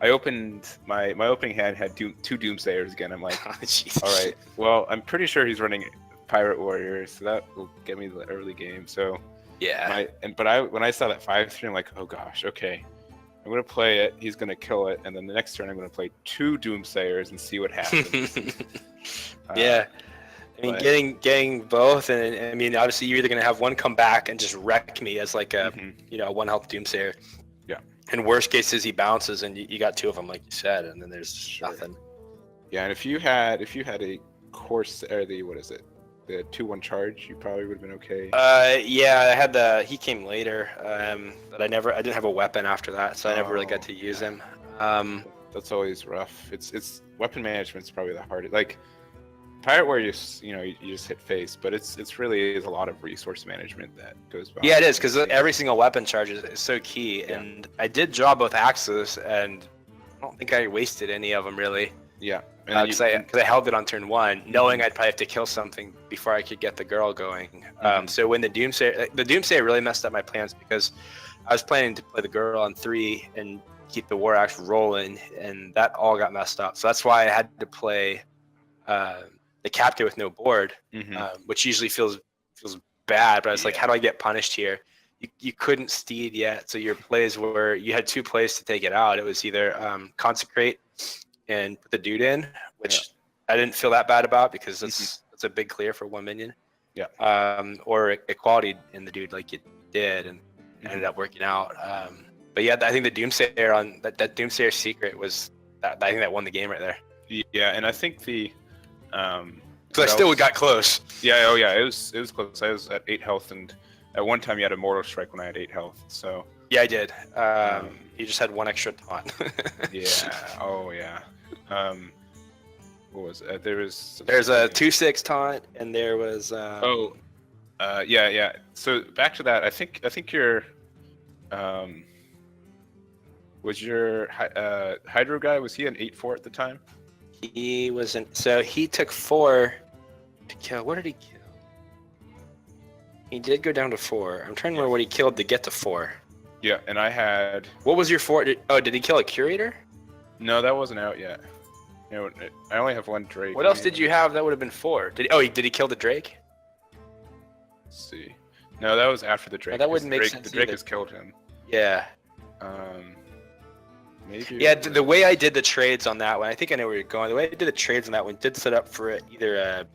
I opened my opening hand had two Doomsayers again. I'm like, Oh, jeez. all right, well, I'm pretty sure he's running Pirate Warrior, so that will get me the early game. So Yeah. when I saw that 5-3, I'm like, oh gosh, okay, I'm gonna play it. He's gonna kill it, and then the next turn I'm gonna play 2 Doomsayers and see what happens. Yeah. I mean, but- getting both, and I mean, obviously, you're either gonna have one come back and just wreck me as like a Mhm. 1 health Doomsayer. Yeah. And worst case is he bounces, and you got 2 of them, like you said, and then there's Sure. nothing. Yeah, and if you had a course or the 2-1 charge, you probably would have been okay. Yeah, I had he came later, but I didn't have a weapon after that, so I never really got to use him. That's always rough. It's weapon management's probably the hardest. Like Pirate Warrior, you just hit face, but it's really is a lot of resource management that goes by. Yeah, it is, because every single weapon charge is so key, Yeah. and I did draw both axes, and I don't think I wasted any of them really. Yeah, Because I held it on turn 1, knowing I'd probably have to kill something before I could get the girl going. So when the Doomsayer really messed up my plans, because I was planning to play the girl on 3 and keep the War Axe rolling, and that all got messed up. So that's why I had to play the captain with no board, which usually feels bad. But I was like, how do I get punished here? You couldn't steed yet, so your plays were you had 2 plays to take it out. It was either consecrate and put the dude in, which I didn't feel that bad about because that's a big clear for 1 minion. Yeah. Or equality in the dude like you did, and ended up working out. But yeah, I think the Doomsayer on that Doomsayer secret was that. I think that won the game right there. Yeah, and I think the So I still got close. Yeah, oh yeah, it was close. I was at 8 health, and at one time you had a mortal strike when I had 8 health. So Yeah, I did. You just had 1 extra taunt. yeah, oh yeah. What was it? There's a 2/6 taunt, and there was. Yeah. So back to that. I think your was your Hydro guy, was he an 8-4 at the time? He wasn't. So he took 4 to kill. What did he kill? He did go down to 4. I'm trying to remember what he killed to get to 4. Yeah, and I had. What was your 4? Did he kill a curator? No, that wasn't out yet. I only have 1 Drake. What else did you have that would have been 4? Did he kill the Drake? Let's see. No, that was after the Drake. that wouldn't make Drake, sense The Drake either. has killed him. Yeah. Maybe. Yeah, the way I did the trades on that one, I think I know where you're going. The way I did the trades on that one did set up for either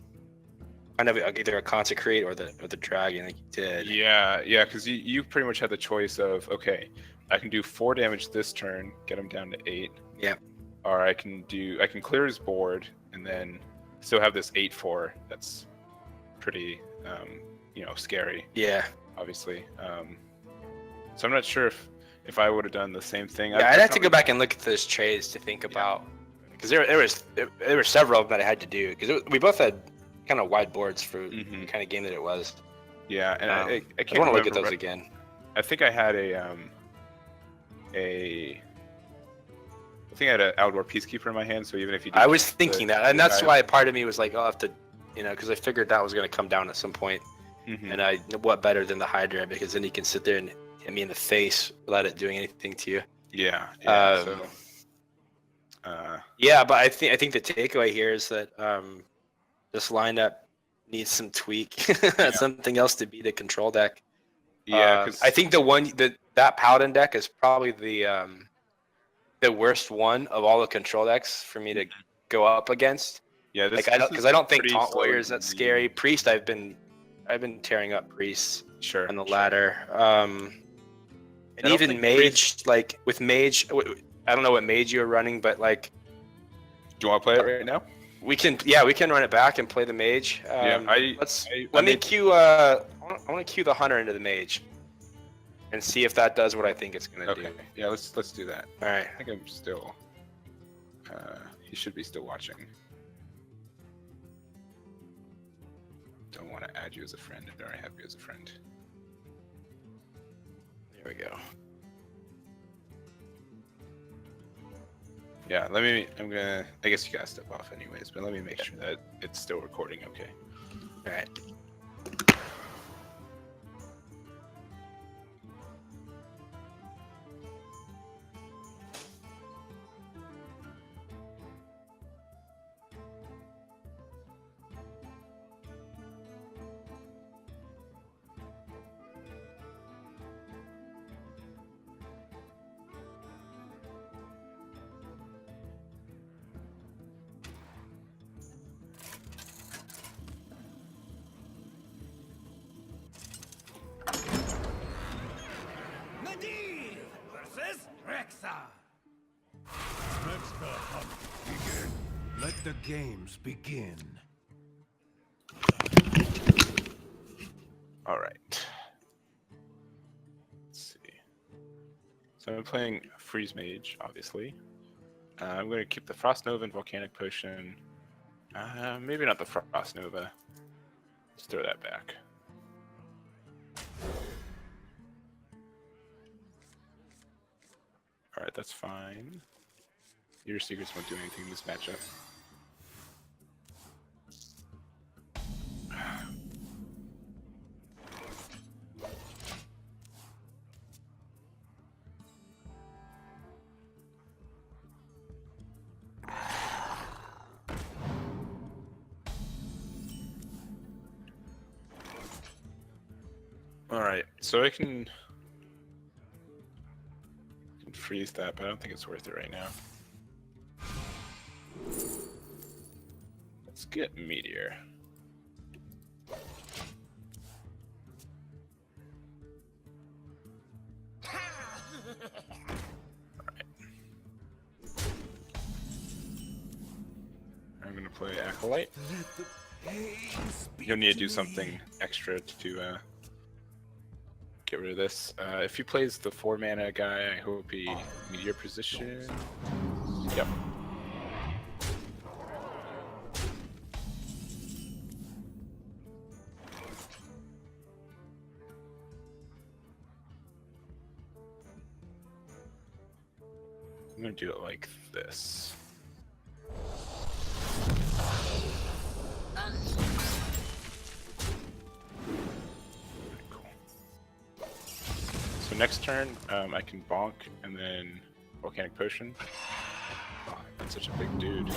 a consecrate or the dragon, like you did. Yeah, because you pretty much had the choice of, okay, I can do 4 damage this turn, get him down to 8. Yep. Or I can clear his board and then still have this 8-4. That's pretty, scary, Yeah. obviously. So I'm not sure if I would have done the same thing. Yeah, I'd have to go back and look at those trades to think about, because there were several of them that I had to do, because we both had kind of wide boards for the kind of game that it was. Yeah, and I I can't want to look at remember, those but again. I think I had an Outdoor Peacekeeper in my hand, so even if you I was thinking that, and that's why part of me was like, I'll have to, because I figured that was going to come down at some point. And what better than the Hydra, because then you can sit there and hit me in the face without it doing anything to you. Yeah. Yeah, but I think the takeaway here is that this lineup needs some tweak, something else to be the control deck. Yeah, I think that Paladin deck is probably the worst one of all the control decks for me to go up against. Yeah, because I don't think pretty Taunt slow Warrior is that and scary. Priest, I've been tearing up Priest sure on the ladder. And don't even think Mage, like with Mage, I don't know what Mage you're running, but like Do you want to play it right now? we can run it back and play the Mage. Yeah, I Let me made- queue. I want to queue the Hunter into the Mage, and see if that does what I think it's gonna Okay. do. Yeah, let's do that. All right. I think I'm still. He should be still watching. don't want to add you as a friend, or I have you as a friend. There we go. Yeah, I guess you gotta step off anyways, but let me make sure that it's still recording okay. Alright. Medivh versus Rexa. Let's the hunt begin. Let the games begin. All right. Let's see. So I'm playing Freeze Mage, obviously. I'm going to keep the Frost Nova and Volcanic Potion. Maybe not the Frost Nova. Let's throw that back. Alright, that's fine. Your secrets won't do anything in this matchup. Alright, so I can freeze that, but I don't think it's worth it right now. Let's get Meteor. Alright. I'm gonna play Acolyte. You'll need to do something extra to get rid of this. If he plays the 4 mana guy, I hope he Meteor position. Yep. I'm gonna do it like this. So next turn, I can bonk and then Volcanic Potion. Oh, that's such a big dude.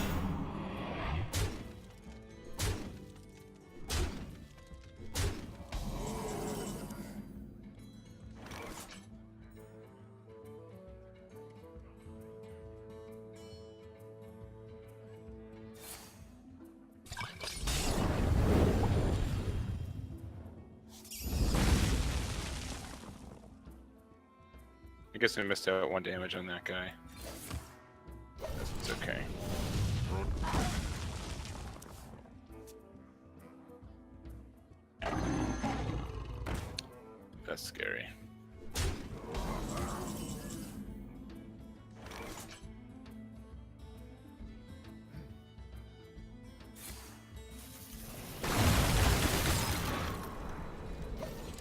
I guess I missed out 1 damage on that guy. It's okay. That's scary.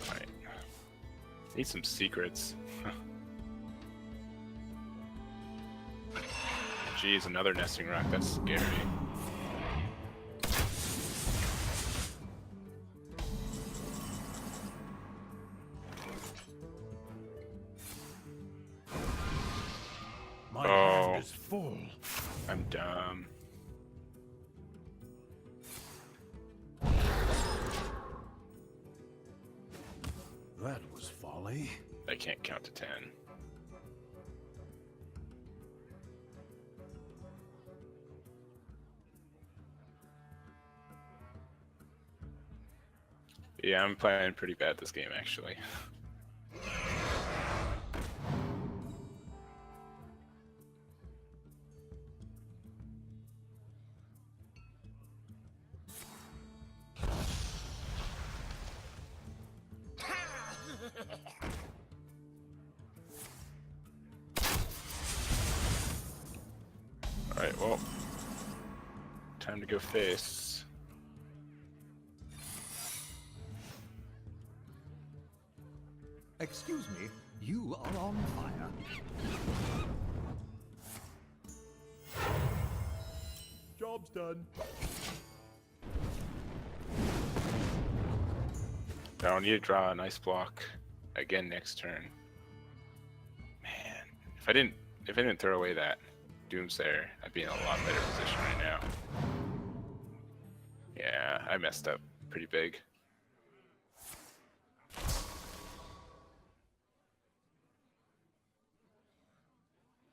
Alright. Need some secrets. Jeez, another nesting rock. That's scary. My hand is full. I'm dumb. That was folly. I can't count to 10. Yeah, I'm playing pretty bad this game, actually. Alright, well, time to go face. Excuse me, you are on fire. Job's done. Now I need to draw an ice block again next turn. Man, if I didn't throw away that Doomsayer, I'd be in a lot better position right now. Yeah, I messed up pretty big.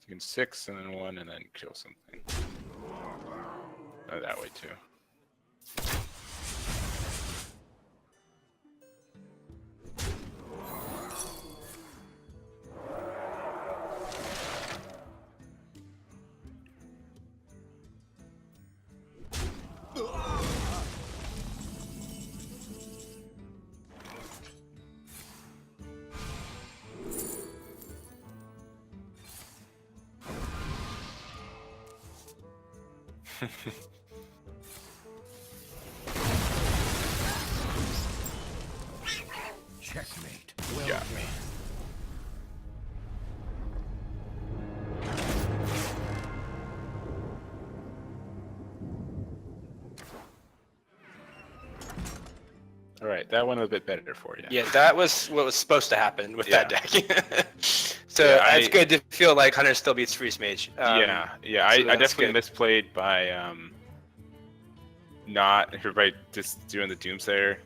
You can 6 and then 1 and then kill something. Oh, that way too. Checkmate. Got me. All right, that went a bit better for you. Yeah, that was what was supposed to happen with that deck. So Yeah, it's good to feel like Hunter still beats Freeze Mage. Yeah, so I that's definitely good. misplayed by not by just doing the Doomsayer,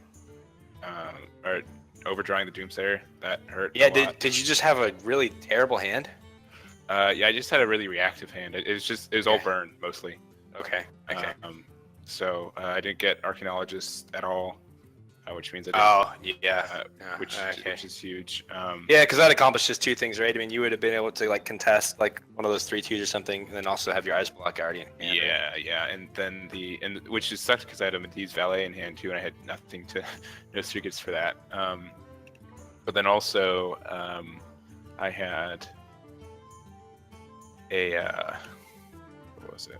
or overdrawing the Doomsayer. That hurt. Yeah, a lot. did you just have a really terrible hand? Yeah, I just had a really reactive hand. It was all Okay. burn mostly. Okay. Okay. So I didn't get Archaeologist at all, which means I didn't. Oh, yeah. Which Okay. is huge. Yeah, because that accomplishes two things, right? I mean, you would have been able to like contest like one of those 3/2s or something, and then also have your ice block already in hand, right? Yeah, and then which is sucked because I had a Matisse Valet in hand too, and I had nothing to no circuits for that. But then also I had a what was it?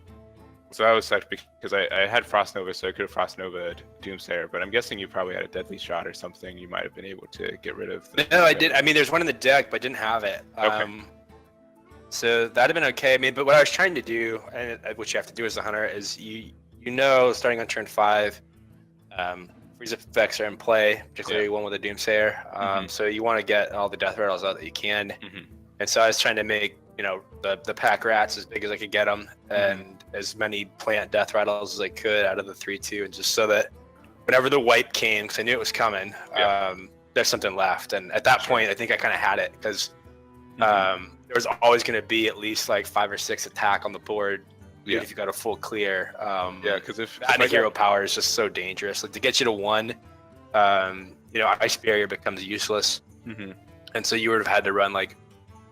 So I was sucked because I had Frost Nova, so I could have Frost Nova'd Doomsayer, but I'm guessing you probably had a Deadly Shot or something. You might have been able to get rid of. No, I did. I mean, there's one in the deck, but I didn't have it. Okay. So that'd have been okay. I mean, but what I was trying to do, and what you have to do as a hunter, is you know starting on turn 5, freeze effects are in play, particularly one with a Doomsayer. So you want to get all the death rattles out that you can. And so I was trying to make the pack rats as big as I could get them, and as many plant death rattles as I could out of the 3/2, and just so that whenever the wipe came, because I knew it was coming, there's something left. And at that point, I think I kind of had it because there was always going to be at least like 5 or 6 attack on the board. Yeah. If you got a full clear. Because if adding I a hero power is just so dangerous. Like to get you to 1, Ice Barrier becomes useless, and so you would have had to run like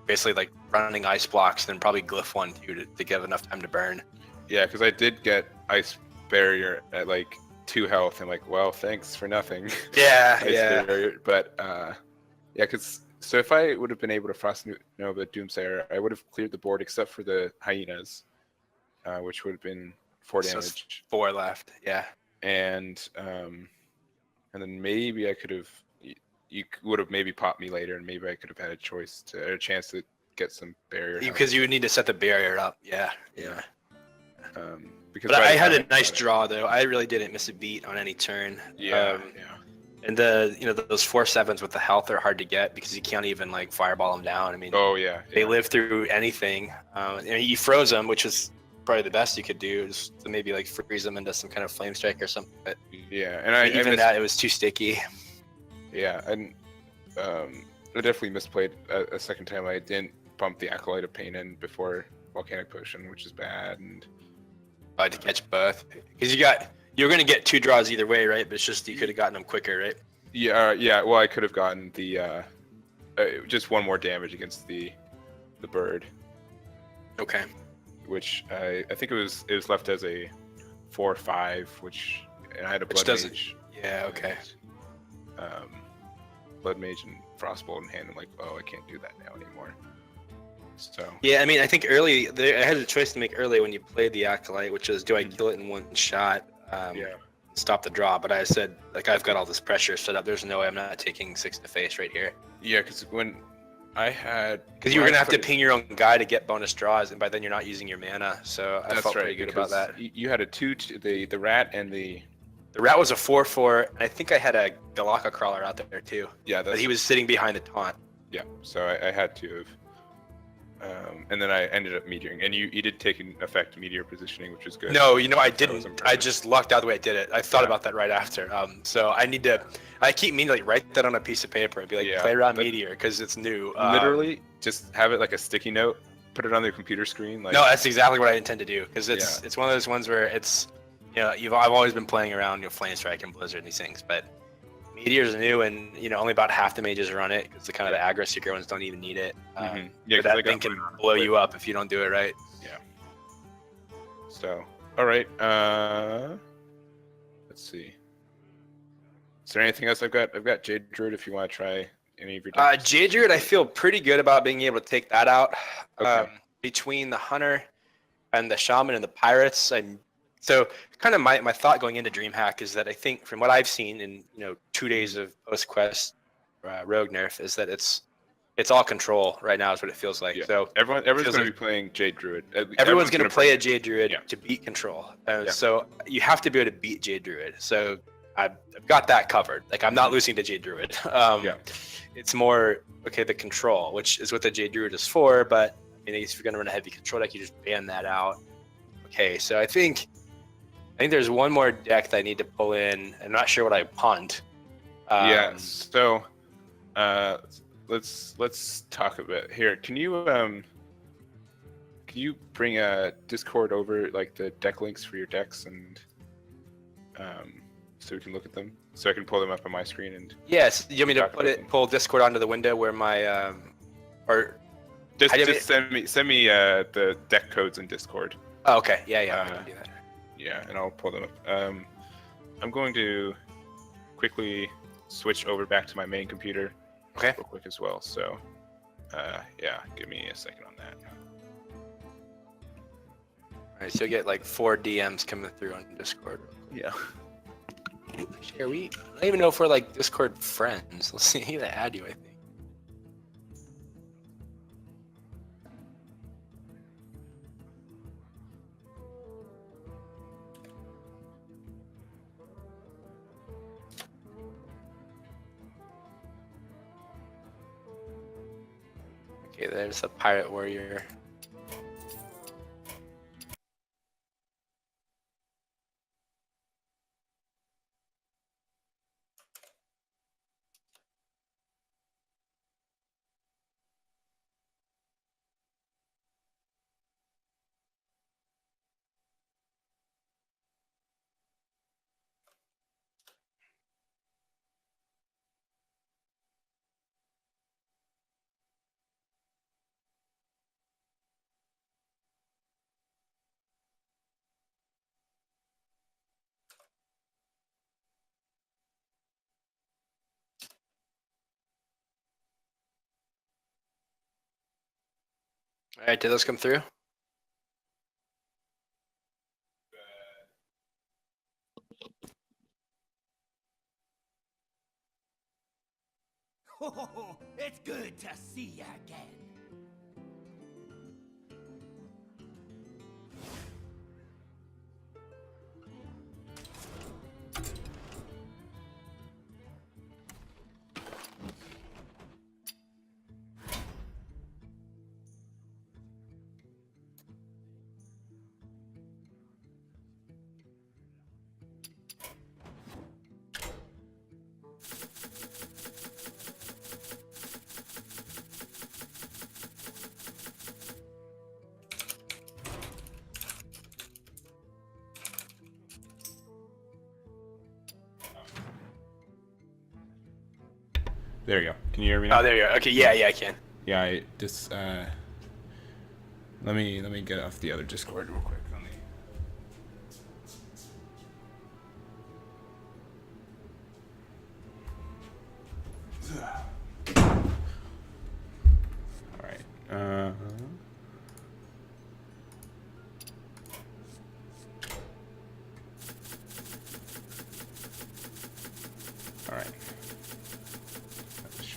basically like running ice blocks, and then probably glyph 1 too to give enough time to burn. Yeah, because I did get Ice Barrier at like 2 health. I'm like, well, thanks for nothing. Yeah, Ice Barrier. But because so if I would have been able to Frost Nova Doomsayer, I would have cleared the board except for the hyenas, which would have been 4 So damage. it's 4 left. Yeah. And then maybe I could have. You would have maybe popped me later, and maybe I could have had a chance to get some barrier. Because you would need to set the barrier up. Yeah. Because But by I the had time a nice got it- draw though. I really didn't miss a beat on any turn. Yeah. And those 4/7s with the health are hard to get because you can't even like fireball them down. I mean, Oh yeah. they live through anything. And you froze them, which is probably the best you could do, is to maybe like freeze them into some kind of flame strike or something. But Yeah, and I even that, it was too sticky. Yeah, and I definitely misplayed a second time. I didn't bump the Acolyte of Pain in before Volcanic Potion, which is bad. And I had to catch both because you're gonna get 2 draws either way, right? But it's just you could have gotten them quicker, right? yeah. Well, I could have gotten the just 1 more damage against the bird, Okay. which I think it was left as a 4/5, and I had a Which Blood doesn't- Mage. Yeah. Okay. Blood Mage and Frostbolt in hand. I'm like, oh, I can't do that now anymore. So Yeah, I mean, I think early I had a choice to make early when you played the Acolyte, which is do I kill it in 1 shot? yeah. stop the draw. But I said, like, I've got all this pressure set up. There's no way I'm not taking 6 to face right here. Yeah, because when I had... Because you were going to have to ping your own guy to get bonus draws, and by then you're not using your mana. So I felt pretty good about that. You had a 2, the rat and the... The rat was a 4/4, and I think I had a Galaka crawler out there too. Yeah, but he was sitting behind the taunt. Yeah, so I had to have... and then I ended up meteoring. And you did take an effect meteor positioning, which is good. No, I didn't. I just lucked out the way I did it. I thought about that right after. So I need to... I keep meaning to like write that on a piece of paper and be like, play around meteor, because it's new. Literally, just have it like a sticky note. Put it on your computer screen. Like... No, that's exactly what I intend to do, because it's one of those ones where it's... I've always been playing around, Flame Strike and Blizzard and these things, but Meteor's new, and only about half the mages run it, because the aggro seeker ones don't even need it. Yeah, but that thing can blow you up if you don't do it right. Yeah. So, all right. Let's see. Is there anything else I've got? I've got Jade Druid if you want to try any of your decks. Jade Druid, I feel pretty good about being able to take that out. Okay. Between the Hunter and the Shaman and the Pirates, so kind of my thought going into Dreamhack is that I think from what I've seen in 2 days of post quest rogue nerf is that it's all control right now is what it feels like. Yeah. So everyone's going to be playing Jade Druid. Everyone's going to play a Jade Druid to beat control. So you have to be able to beat Jade Druid. So I've got that covered. Like I'm not losing to Jade Druid. It's more the control, which is what the Jade Druid is for. But if you're going to run a heavy control deck, you just ban that out. Okay, so I think there's one more deck that I need to pull in. I'm not sure what I punt. So let's talk a bit here. Can you bring a Discord over like the deck links for your decks and so we can look at them, so I can pull them up on my screen and yes. You want me to pull Discord onto the window where my just send me the deck codes in Discord. Oh, okay. Yeah. I can do that. Yeah, and I'll pull them up. I'm going to quickly switch over back to my main computer real quick as well. So, give me a second on that. All right, so you get like 4 DMs coming through on Discord. Yeah. Share we? I don't even know if we're like Discord friends. Let's see. I need to add you, I think. Okay, there's a pirate warrior. All right, did those come through? Oh, it's good to see you again. There you go. Can you hear me now? Oh, there you are. Okay, yeah, I can. Yeah, I just let me get off the other Discord real quick. All right.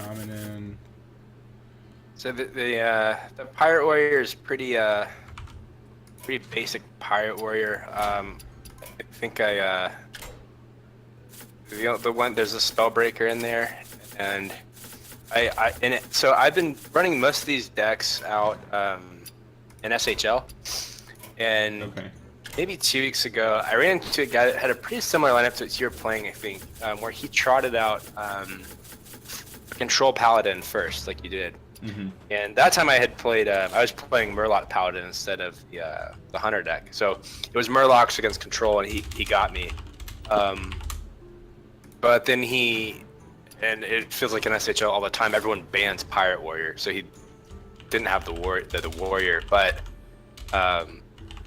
coming in. So the pirate warrior is pretty basic pirate warrior. I think the one, there's a spellbreaker in there, and so I've been running most of these decks out in SHL, and Okay. maybe 2 weeks ago I ran into a guy that had a pretty similar lineup to what you're playing, I think, where he trotted out a control paladin first, like you did. Mm-hmm. And that time I had played, I was playing Murloc Paladin instead of the Hunter deck. So it was Murlocs against control, and he got me. But then and it feels like in SHL all the time, everyone bans Pirate Warrior, so he didn't have the warrior. But I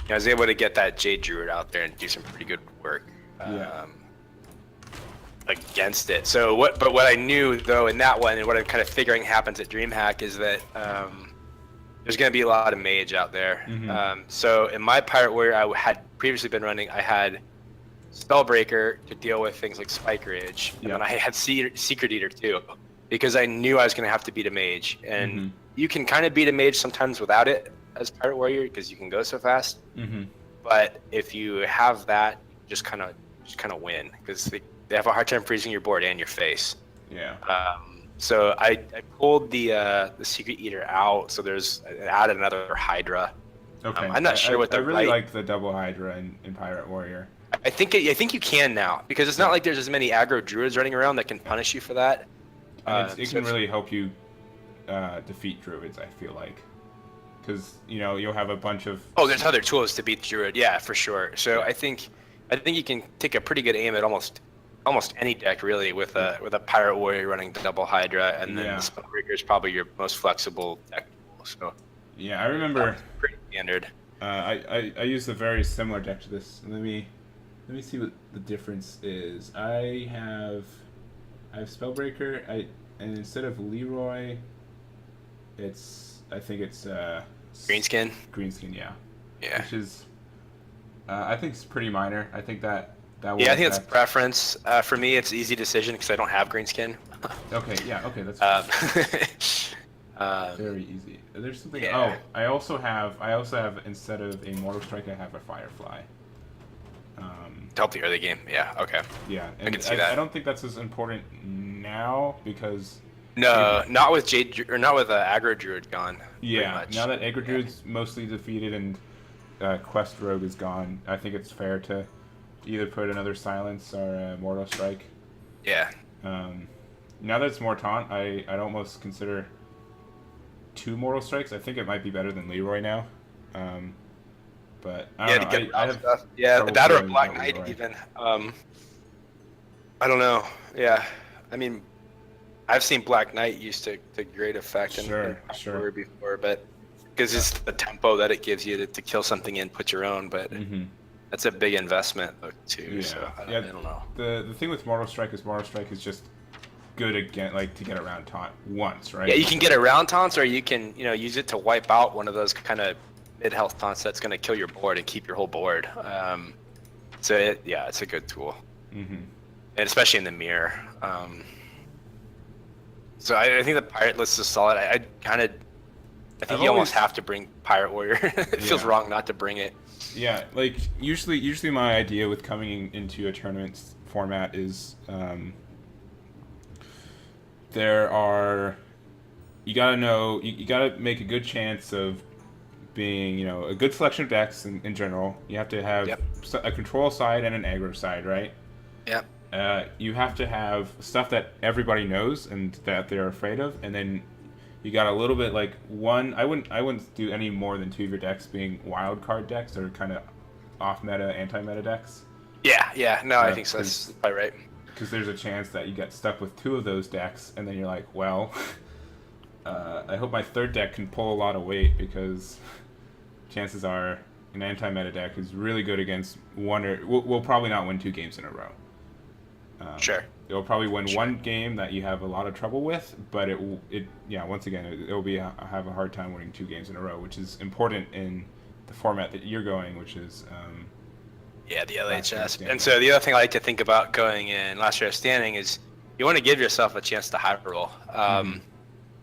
was able to get that Jade Druid out there and do some pretty good work. Against it. So what I knew though in that one, and what I'm kind of figuring happens at DreamHack, is that there's going to be a lot of mage out there. Mm-hmm. So in my Pirate Warrior I had previously been running, I had Spellbreaker to deal with things like Spike Ridge, and I had Secret Eater too, because I knew I was going to have to beat a mage, and you can kind of beat a mage sometimes without it as Pirate Warrior because you can go so fast. Mm-hmm. But if you have that, you just kind of win, because they have a hard time freezing your board and your face. Yeah. So I pulled the Secret Eater out, so added another Hydra. Okay. I'm not sure what I really right. like the double Hydra in Pirate Warrior. I think you can now, because it's not like there's as many aggro druids running around that can punish you for that. And it can really help you defeat druids, I feel like, because you'll have a bunch of. Oh, there's other tools to beat druid, yeah, for sure. So I think you can take a pretty good aim at almost any deck really with a Pirate Warrior running double Hydra, and then the Spellbreaker is probably your most flexible deck. So yeah, I remember. Pretty standard. I used a very similar deck to this. Let me see what the difference is. I have Spellbreaker. And instead of Leroy, I think it's Greenskin. Greenskin, yeah. Yeah. Which is, I think it's pretty minor. I think that will. Yeah, I think it's preference. For me, it's easy decision because I don't have Greenskin. Okay. Yeah. Okay. That's very easy. There's something. Yeah. Oh, I also have instead of a Mortal Strike, I have a Firefly. To help the early game. Yeah. Okay. Yeah, and I can see that. I don't think that's as important now because. No, not with Jade or not with Aggro Druid gone. Yeah, now that Aggro Druid's mostly defeated and Quest Rogue is gone, I think it's fair to either put another Silence or a Mortal Strike. Yeah. Now that it's more taunt, I'd almost consider 2 Mortal Strikes. I think it might be better than Leroy now. But I don't know. That or a Black Knight even. I don't know. Yeah, I mean, I've seen Black Knight used to great effect in Warrior before, but because it's the tempo that it gives you to kill something and put your own, but that's a big investment too. Yeah. So I don't know. The thing with Mortal Strike is just good again, like to get around taunt once, right? Yeah, you can get around taunts, or you can use it to wipe out one of those kind of mid-health taunts that's going to kill your board and keep your whole board. It's a good tool, and especially in the mirror. So I think the pirate list is solid. I think you almost have to bring Pirate Warrior. It feels wrong not to bring it. Yeah, like usually my idea with coming into a tournament format is you gotta make a good chance of being a good selection of decks in general. You have to have a control side and an aggro side, right? Yep. You have to have stuff that everybody knows and that they're afraid of, and then you got a little bit like one. I wouldn't do any more than 2 of your decks being wild card decks or kind of off meta, anti meta decks. Yeah. No, I think so. That's probably right. Because there's a chance that you get stuck with 2 of those decks, and then you're like, well, I hope my 3rd deck can pull a lot of weight, because chances are an anti meta deck is really good against one or we'll probably not win 2 games in a row. Sure. It'll probably win one game that you have a lot of trouble with, but once again, it'll have a hard time winning 2 games in a row, which is important in the format that you're going, which is the LHS. And so the other thing I like to think about going in Last Year Standing is you want to give yourself a chance to high roll.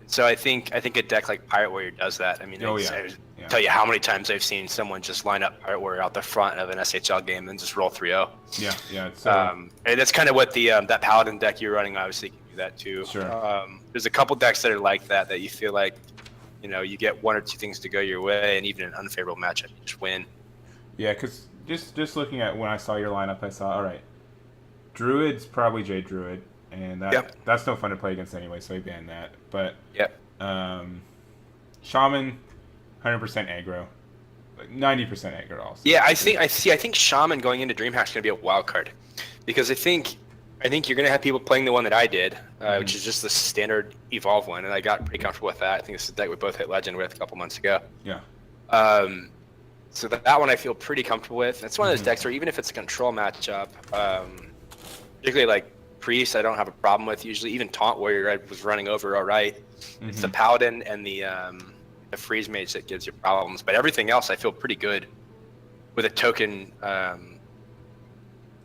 So I think a deck like Pirate Warrior does that. I mean, I tell you how many times I've seen someone just line up Pirate Warrior out the front of an SHL game and just roll 3-0. Yeah. It's, and that's kind of what the that Paladin deck you're running obviously can do that too. Sure. There's a couple decks that are like that you feel like, you get one or two things to go your way, and even an unfavorable matchup, you just win. Yeah, because just looking at when I saw your lineup, I saw, all right, Druid's probably Jade Druid, and that's no fun to play against anyway, so he banned that. But Shaman, 100% aggro, 90% aggro also. Yeah, I think Shaman going into Dreamhack is going to be a wild card, because I think you're going to have people playing the one that I did, which is just the standard Evolve one, and I got pretty comfortable with that. I think it's the deck we both hit Legend with a couple months ago. Yeah. So that one I feel pretty comfortable with. It's one of those decks where even if it's a control matchup, particularly like Priest, I don't have a problem with. Usually, even Taunt Warrior, I was running over all right. It's the Paladin and the Freeze Mage that gives you problems, but everything else I feel pretty good with a token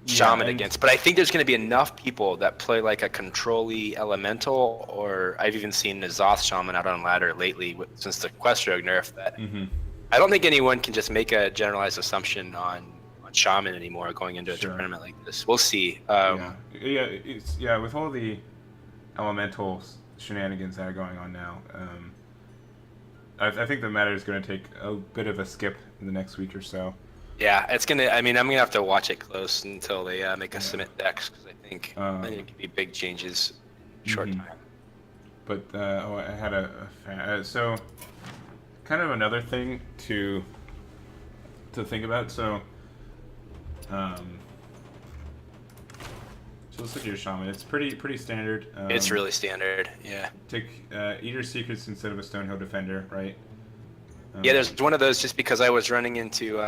Shaman against. But I think there's going to be enough people that play like a control-y Elemental, or I've even seen N'Zoth Shaman out on ladder lately since the Quest Rogue nerf that. I don't think anyone can just make a generalized assumption on Shaman anymore going into a tournament like this. We'll see. With all the elemental shenanigans that are going on now, I think the meta is going to take a bit of a skip in the next week or so. Yeah, it's gonna. I mean, I'm gonna have to watch it close until they make us submit decks, because I think it could be big changes in short time. But I had so kind of another thing to think about. So let's look at your Shaman. It's pretty standard. It's really standard. Yeah. Take Eater Secrets instead of a Stonehill Defender, right? Yeah, there's one of those just because I was running into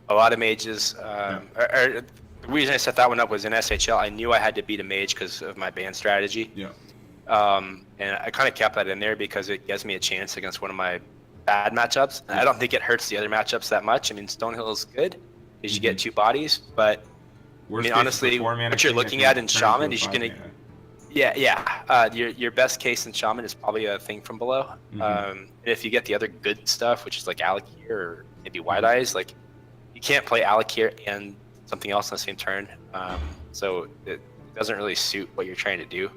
a lot of mages. The reason I set that one up was in SHL. I knew I had to beat a mage because of my ban strategy. Yeah. And I kind of kept that in there because it gives me a chance against one of my bad matchups. And I don't think it hurts the other matchups that much. I mean, Stonehill is good because you get 2 bodies, but honestly, what you're looking at in Shaman is you're gonna. Your best case in Shaman is probably a thing from below. And if you get the other good stuff, which is like Alakir or maybe Wide Eyes, like you can't play Alakir and something else on the same turn. So it doesn't really suit what you're trying to do.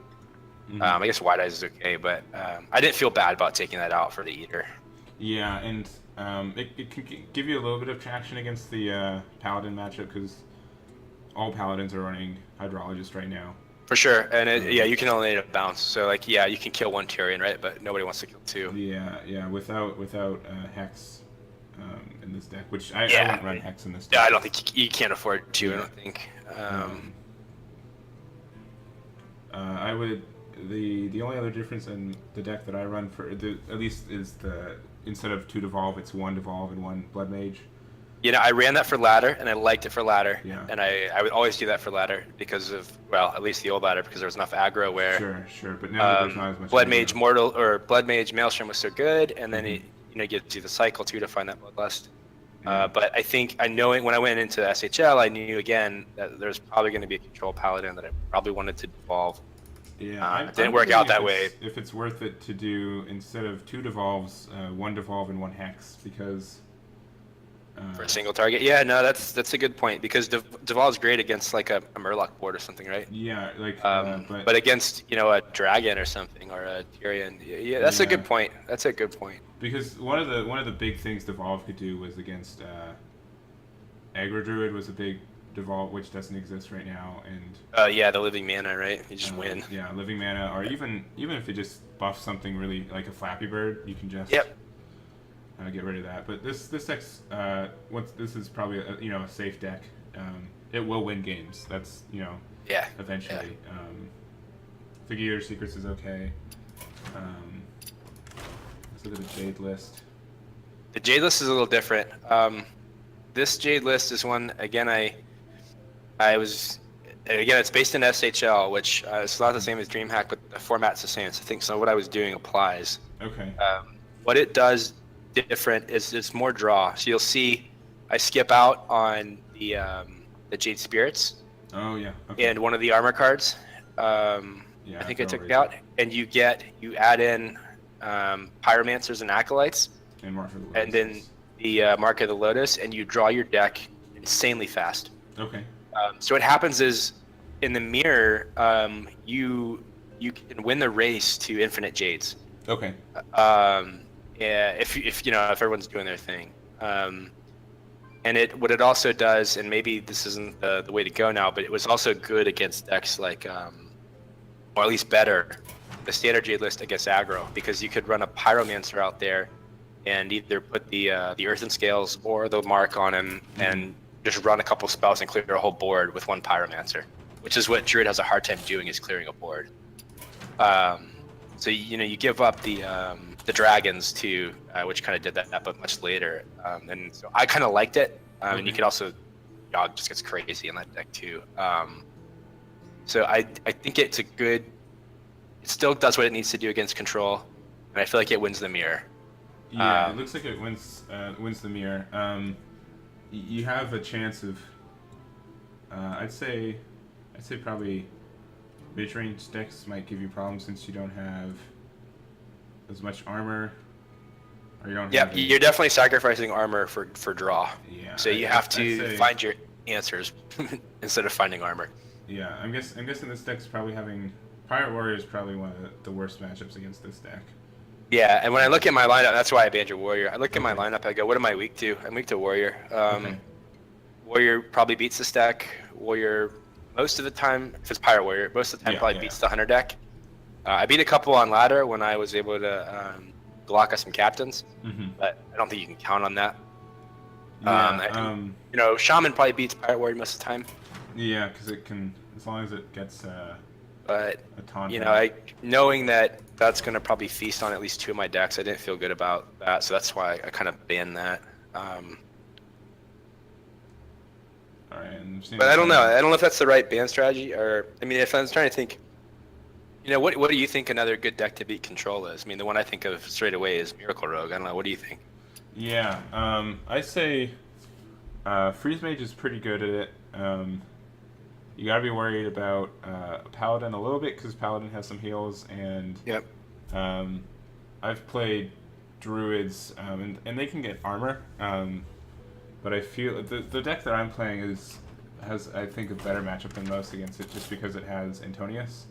I guess Wide Eyes is okay, but I didn't feel bad about taking that out for the Eater. Yeah, and it can give you a little bit of traction against the Paladin matchup because all Paladins are running Hydrologist right now. For sure, and you can only need a bounce. So like, you can kill 1 Tyrion, right? But nobody wants to kill 2. Yeah. Without Hex in this deck, which I wouldn't run Hex in this deck. Yeah, I don't think you can't afford to. I don't think. I would. The only other difference in the deck that I run at least is instead of 2 Devolve, it's 1 Devolve and 1 Blood Mage. I ran that for ladder, and I liked it for ladder. Yeah. And I would always do that for ladder because of, well, at least the old ladder, because there was enough aggro where. Sure. But now there's not as much. Blood Mage Mortal or Blood Mage Maelstrom was so good, and then it gives you the cycle too to find that Bloodlust. But I think when I went into SHL, I knew again that there's probably going to be a control paladin that I probably wanted to devolve. Yeah, it didn't work out that way. If it's worth it to do instead of 2 devolves, 1 devolve and 1 hex, because for a single target. Yeah, no, that's a good point, because devolve's great against like a Murloc board or something, right? Yeah, like but against a dragon or something or a Tyrion. Yeah, that's a good point. That's a good point. Because one of the big things devolve could do was against Aggro Druid was a big devolve, which doesn't exist right now, and the living mana, right? You just win. Yeah, living mana, or even if you just buff something really like a Flappy Bird, you can just get rid of that. But this deck's this is probably a safe deck. It will win games. That's eventually. Figure Secrets is okay. Let's look at the Jade list. The Jade list is a little different. This Jade list is one again. It's based in SHL, which it's not the same as Dreamhack, but the format's the same. So I think some of what I was doing applies. Okay. What it does different is it's more draw. So you'll see I skip out on the Jade Spirits. Oh yeah. Okay. And one of the armor cards. Yeah, I think I took Rage it out, and you add in Pyromancers and Acolytes, and Mark of the and then Lotus. the Mark of the Lotus, and you draw your deck insanely fast. Okay. So what happens is, in the mirror, you can win the race to infinite Jades. Okay. Yeah, if you know, if everyone's doing their thing. And what it also does, and maybe this isn't the way to go now, but it was also good against decks like, or at least better, the standard Jade list against aggro, because you could run a Pyromancer out there and either put the Earthen Scales or the Mark on him and just run a couple spells and clear a whole board with one Pyromancer, which is what Druid has a hard time doing, is clearing a board. So you give up the dragons too, which kind of did that, but much later. And so I kind of liked it. And you could also, Yogg just gets crazy in that deck too. So I think it's a good. It still does what it needs to do against control, and I feel like it wins the mirror. Yeah, it looks like it wins the mirror. You have a chance of. I'd say probably mid-range decks might give you problems since you don't have as much armor, or you don't. Yep, have you're definitely sacrificing armor for draw. Yeah. So you have to find your answers instead of finding armor. Yeah, I'm guessing this deck's probably having Pirate Warrior is probably one of the worst matchups against this deck. Yeah, and when I look at my lineup, that's why I banned your Warrior. I look at my lineup, I go, what am I weak to? I'm weak to Warrior. Warrior probably beats this deck. Warrior, most of the time, if it's Pirate Warrior, most of the time probably beats the Hunter deck. I beat a couple on ladder when I was able to block us some captains, but I don't think you can count on that. Shaman probably beats Pirate Warrior most of the time. Yeah, because it can, as long as it gets but a taunt. Knowing that that's going to probably feast on at least two of my decks, I didn't feel good about that, so that's why I kind of banned that. All right, but I don't know. I don't know if that's the right ban strategy, or I mean, if I was trying to think, what do you think another good deck to beat control is? I mean, the one I think of straight away is Miracle Rogue. I don't know. What do you think? Yeah, I say Freeze Mage is pretty good at it. You gotta be worried about Paladin a little bit because Paladin has some heals, and I've played Druids, and they can get armor. But I feel the deck that I'm playing has I think a better matchup than most against it, just because it has Antonius.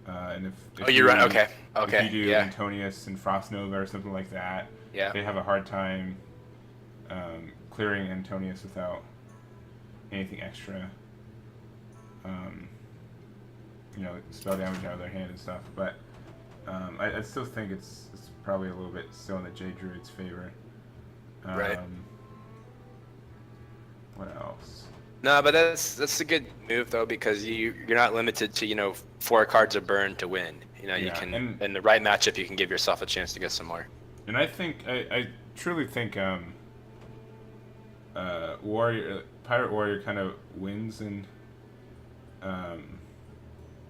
And if you're right. Okay. If you do Antonius and Frost Nova or something like that, they have a hard time clearing Antonius without anything extra. Spell damage out of their hand and stuff. But I still think it's probably a little bit still in the Jade Druid's favor. Right. What else? No, but that's a good move though, because you're not limited to 4 cards of burn to win. You can in the right matchup you can give yourself a chance to get some more. And I think I truly think Pirate Warrior kind of wins in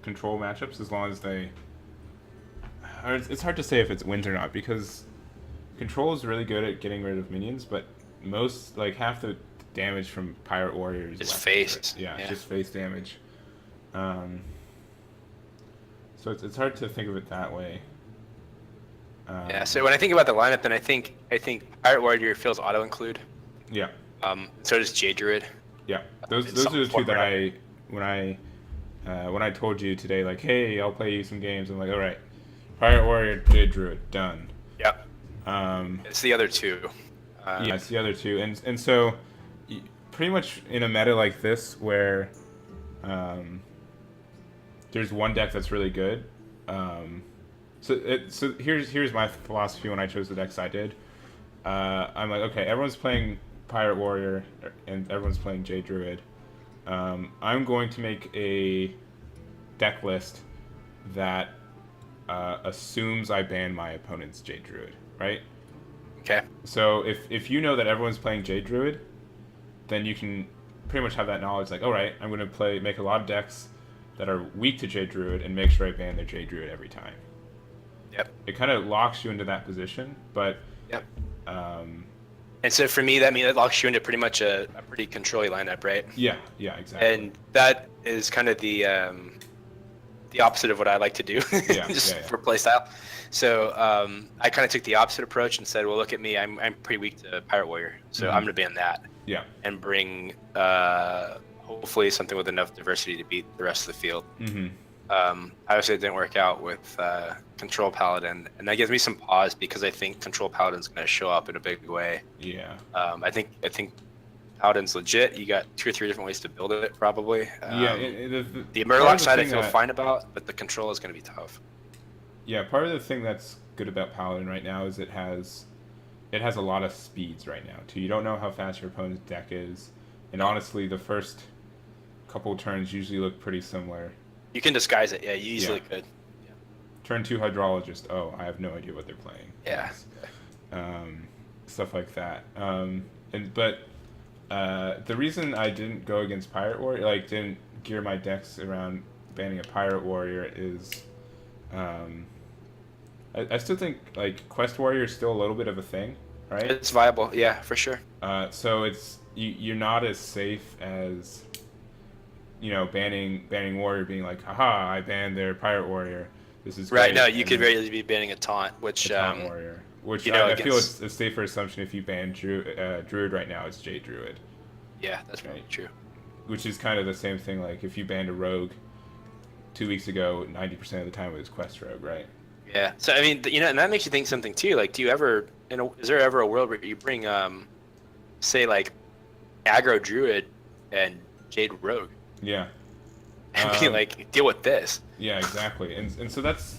control matchups as long as they. Or it's hard to say if it wins or not, because control is really good at getting rid of minions, but half the damage from Pirate Warrior is face. It's just face damage. So it's hard to think of it that way. So when I think about the lineup, then I think Pirate Warrior feels auto include. Yeah. So does Jade Druid. Yeah. Those are the two that when I told you today, like, hey, I'll play you some games, I'm like, all right, Pirate Warrior, Jade Druid, done. Yep. It's the other two. It's the other two, and so pretty much in a meta like this where there's one deck that's really good. So here's my philosophy when I chose the decks I did. I'm like, okay, everyone's playing Pirate Warrior and everyone's playing Jade Druid. I'm going to make a deck list that assumes I ban my opponent's Jade Druid, right? Okay. So if you know that everyone's playing Jade Druid, then you can pretty much have that knowledge, like, all right, I'm going to make a lot of decks that are weak to Jade Druid and make sure I ban their Jade Druid every time. Yep. It kind of locks you into that position, but... Yep. And so for me, that means it locks you into pretty much a pretty control-y lineup, right? Yeah, exactly. And that is kind of the the opposite of what I like to do, Yeah, just yeah. for playstyle. So I kind of took the opposite approach and said, well, look at me, I'm pretty weak to Pirate Warrior, so I'm gonna ban that Yeah. and bring hopefully something with enough diversity to beat the rest of the field. Obviously, it didn't work out with Control Paladin, and that gives me some pause because I think Control Paladin's going to show up in a big way. Yeah. I think Paladin's legit. You got 2 or 3 different ways to build it, probably. Yeah. The part of Murloc the side I thing feel that- fine about, but the control is going to be tough. Yeah, part of the thing that's good about Paladin right now is it has a lot of speeds right now too. You don't know how fast your opponent's deck is, and honestly, the first couple turns usually look pretty similar. You can disguise it. Yeah, you easily could. Turn 2 Hydrologist. Oh, I have no idea what they're playing. Yeah. Stuff like that. But the reason I didn't go against Pirate Warrior, like didn't gear my decks around banning a Pirate Warrior, is I still think like Quest Warrior is still a little bit of a thing, right? It's viable. Yeah, for sure. So it's you're not as safe as banning Warrior, being like, haha, I banned their Pirate Warrior. This is Right. great. No, you And could then very easily be banning a taunt, which a Taunt Warrior, which you know, I feel against- it's a safer assumption if you ban Druid right now. It's Jade Druid, yeah, that's probably Right. true. which is kind of the same thing. Like if you banned a Rogue 2 weeks ago, 90% of the time it was Quest Rogue, right? Yeah. So I mean, and that makes you think something too. Like, do you ever, is there ever a world where you bring, say, like, aggro Druid and Jade Rogue, Yeah. and be like, deal with this? Yeah, exactly. And so that's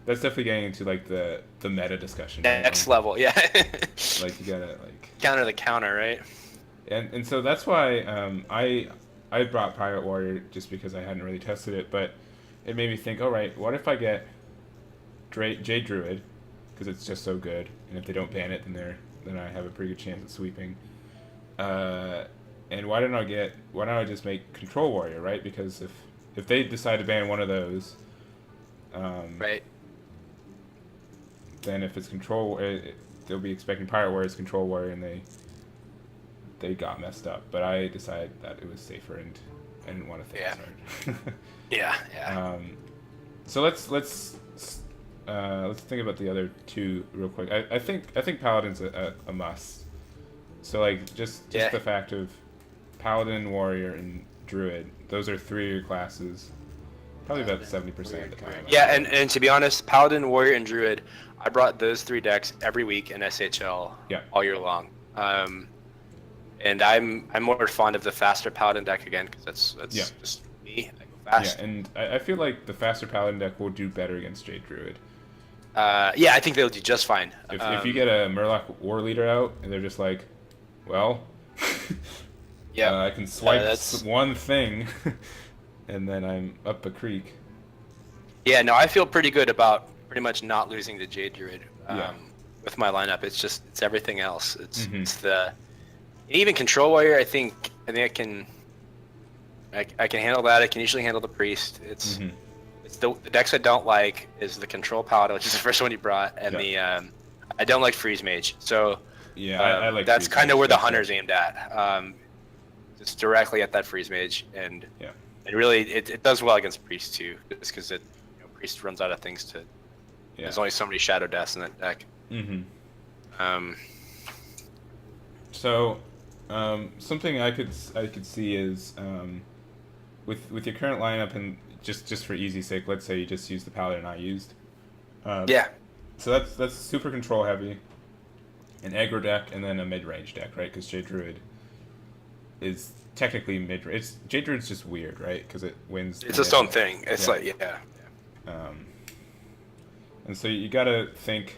definitely getting into like the meta discussion. Right? Next level, yeah. Like you gotta like Counter the counter, right? and so that's why I brought Pirate Warrior just because I hadn't really tested it, but it made me think, all right, what if I get Jade Druid, because it's just so good, and if they don't ban it, then I have a pretty good chance of sweeping. And why don't I just make Control Warrior, right? Because if they decide to ban one of those, Right. then if it's Control, they'll be expecting Pirate Warrior as Control Warrior, and they got messed up. But I decided that it was safer, and I didn't want to think hard. Yeah. Yeah. So let's think about the other two real quick. I think Paladin's a must. So like just the fact of Paladin, Warrior, and Druid. Those are 3 of your classes. Probably about 70% of the time. Yeah, and to be honest, Paladin, Warrior, and Druid, I brought those 3 decks every week in SHL all year long. And I'm more fond of the faster Paladin deck again because that's just me. I go fast. Yeah, and I feel like the faster Paladin deck will do better against Jade Druid. Yeah, I think they'll do just fine. If you get a Murloc War Leader out and they're just like, well, I can swipe one thing, and then I'm up a creek. Yeah, no, I feel pretty good about pretty much not losing to Jade Druid with my lineup. It's everything else. It's the even Control Warrior. I think I can handle that. I can usually handle the Priest. It's the decks I don't like is the Control Paladin, which is the first one you brought, and the I don't like Freeze Mage. So I like that's Freeze kind of Mage. where the hunter's aimed at. Just directly at that Freeze Mage, and really it does well against Priest too, just because Priest runs out of things to. There's only so many Shadow Deaths in that deck. So, something I could see is with your current lineup, and just for easy sake, let's say you just use the Paladin I used. So that's super control heavy, an aggro deck, and then a mid range deck, right? Because Jade Druid is technically mid. Jade Druid's just weird, right? Because it wins. It's its own thing. It's like and so you gotta think.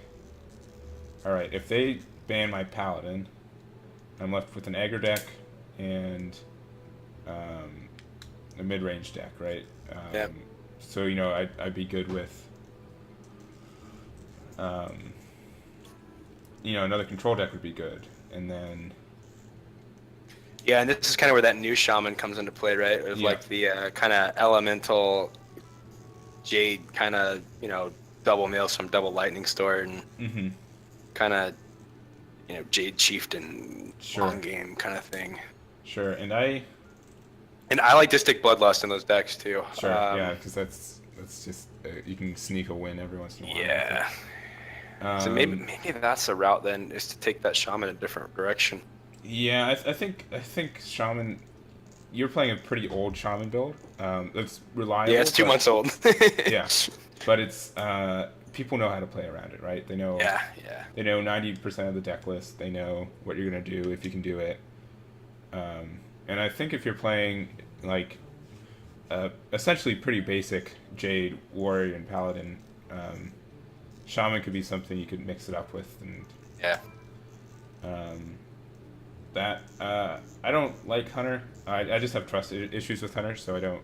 All right, if they ban my Paladin, I'm left with an aggro deck and a mid range deck, right? So I'd be good with another control deck would be good, and then and this is kind of where that new shaman comes into play, right? Of like the kind of elemental Jade kind of double Maelstrom, double Lightning Storm, and kind of Jade Chieftain long game kind of thing. Sure, and I And I like to stick Bloodlust in those decks too. Sure, yeah, because that's just you can sneak a win every once in a while. Yeah. So maybe that's the route then, is to take that Shaman in a different direction. Yeah, I think Shaman. You're playing a pretty old Shaman build. It's reliable. Yeah, it's 2 months old. Yeah, but it's people know how to play around it, right? They know. Yeah. They know 90% of the deck list. They know what you're gonna do if you can do it. And I think if you're playing like essentially pretty basic Jade, Warrior, and Paladin, Shaman could be something you could mix it up with, and I don't like Hunter. I just have trust issues with Hunter, so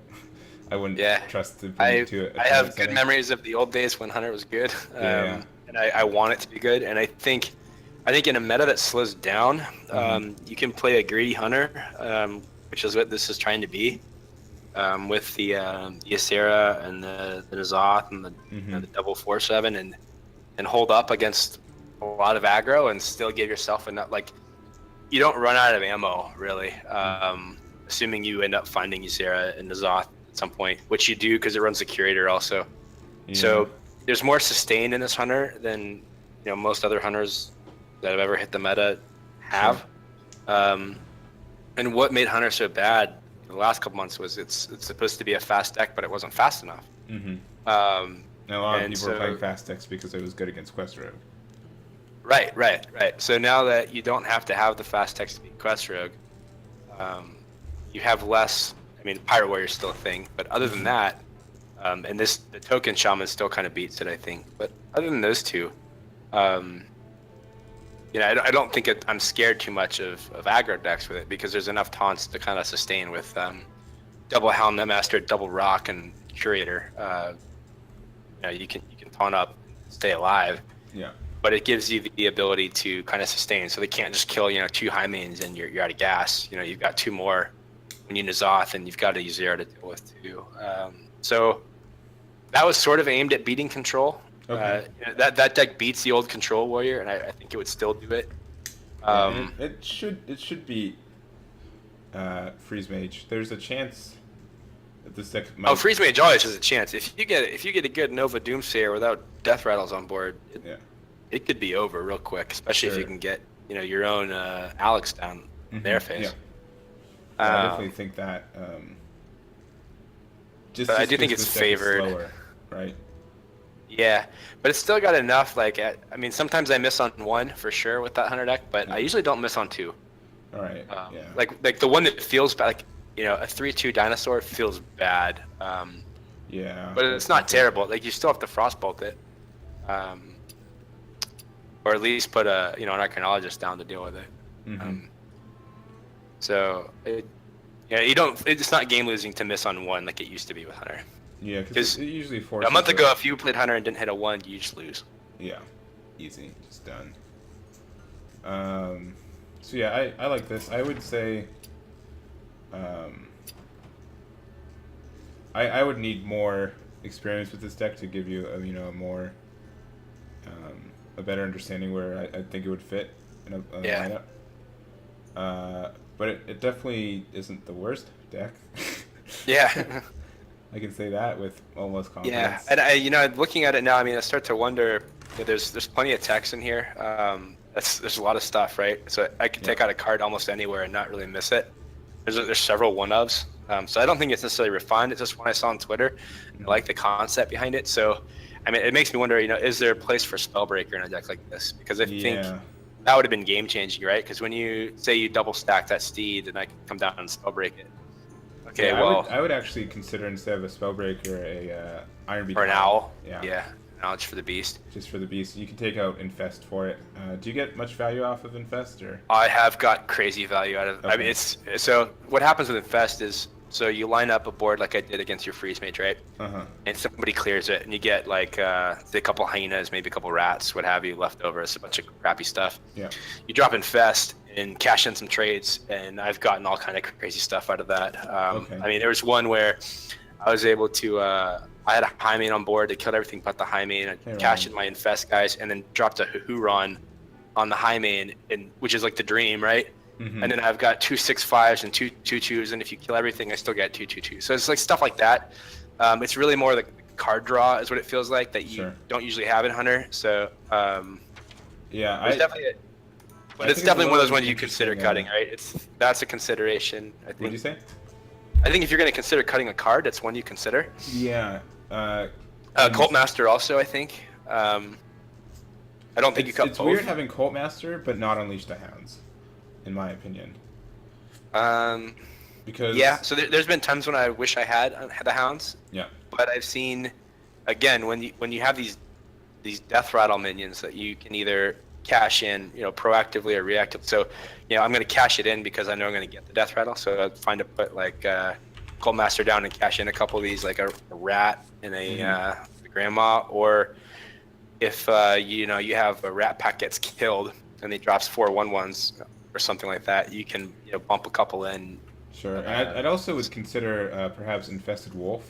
I wouldn't trust to bring it to it. I have good memories of the old days when Hunter was good, and I want it to be good. And I think in a meta that slows down, you can play a greedy Hunter, which is what this is trying to be, with the Ysera and the N'Zoth and the double 4/7 and hold up against a lot of aggro and still give yourself enough, like, you don't run out of ammo really, assuming you end up finding Ysera and N'Zoth at some point, which you do because it runs the Curator also. So there's more sustain in this Hunter than most other Hunters that have ever hit the meta have. And what made Hunter so bad the last couple months was it's supposed to be a fast deck, but it wasn't fast enough. And a lot of people were playing fast decks because it was good against Quest Rogue. Right. So now that you don't have to have the fast text to beat Quest Rogue, you have less. I mean, Pirate Warrior's still a thing, but other than that, and the token Shaman still kind of beats it, I think. But other than those two, I don't think I'm scared too much of aggro decks with it, because there's enough taunts to kind of sustain with double Helm Master, double Rock, and Curator. You can taunt up, stay alive. Yeah. But it gives you the ability to kind of sustain, so they can't just kill 2 high mains and you're out of gas. You've got 2 more when you N'Zoth, and you've got a Ysera to deal with too. So that was sort of aimed at beating control. Okay. That deck beats the old Control Warrior, and I think it would still do it. It should beat Freeze Mage. There's a chance that this deck might... Freeze Mage always has a chance. If you get a good Nova Doomsayer without Death Rattles on board, it could be over real quick, especially if you can get your own Alex down their face. Yeah. I definitely think that. I do think it's favored. Slower, right? Yeah, but it's still got enough. Sometimes I miss on 1 for sure with that Hunter deck, but I usually don't miss on 2. All right. Like the one that feels bad, a 3/2 dinosaur feels bad. But it's not terrible. Like, you still have to Frostbolt it. Or at least put an Archaeologist down to deal with it. So it's not game losing to miss on 1 like it used to be with Hunter. Yeah, because it usually forces... A month ago, if you played Hunter and didn't hit a 1, you just lose. Yeah, easy, just done. So yeah, I like this. I would say, I would need more experience with this deck to give you a more a better understanding where I think it would fit in a lineup. But it definitely isn't the worst deck. Yeah. I can say that with almost confidence. Yeah, and looking at it now, I start to wonder. There's plenty of text in here. There's a lot of stuff, right? So I can take out a card almost anywhere and not really miss it. There's several one-ofs. So I don't think it's necessarily refined. It's just one I saw on Twitter. I like the concept behind it. So, it makes me wonder, is there a place for Spellbreaker in a deck like this? Because I think that would have been game-changing, right? Because when you say you double-stack that Steed, and I can come down and Spellbreak it. Okay, I would actually consider, instead of a Spellbreaker, a Iron Beak. Or an Owl. Yeah, an Owl just for the Beast. Just for the Beast. You can take out Infest for it. Do you get much value off of Infest, or? I have got crazy value out of it. Okay. So what happens with Infest is, so you line up a board like I did against your Freeze Mage, right? And somebody clears it, and you get like a couple hyenas, maybe a couple rats, what have you, left over. It's a bunch of crappy stuff. Yeah. You drop Infest and cash in some trades, and I've gotten all kind of crazy stuff out of that. There was one where I was able to, I had a high main on board that killed everything but the high main. I cashed in my Infest guys, and then dropped a Huron on the high main, which is like the dream, right? And then I've got 2 6/5s and 2 2/2s, and if you kill everything, I still get 2 2/2s. So it's like stuff like that. It's really more the card draw is what it feels like that you don't usually have in Hunter. So yeah, it's definitely but it's definitely one of those ones you consider cutting, right? That's a consideration, I think. What did you say? I think if you're going to consider cutting a card, that's one you consider. Yeah. Cult Master also, I think. I don't think you cut It's both. weird having Cult Master, but not Unleash the Hounds, in my opinion. Because yeah, so there's been times when I wish I had the Hounds. Yeah. But I've seen, again, when you have these Death Rattle minions that you can either cash in, proactively or reactively. So, I'm going to cash it in because I know I'm going to get the Death Rattle. So I'd find to put like Cold Master down and cash in a couple of these, like a rat and a grandma, or if you have a rat pack gets killed and he drops 4 1/1s or something like that, you can bump a couple in. Sure, and I'd also would consider perhaps Infested Wolf.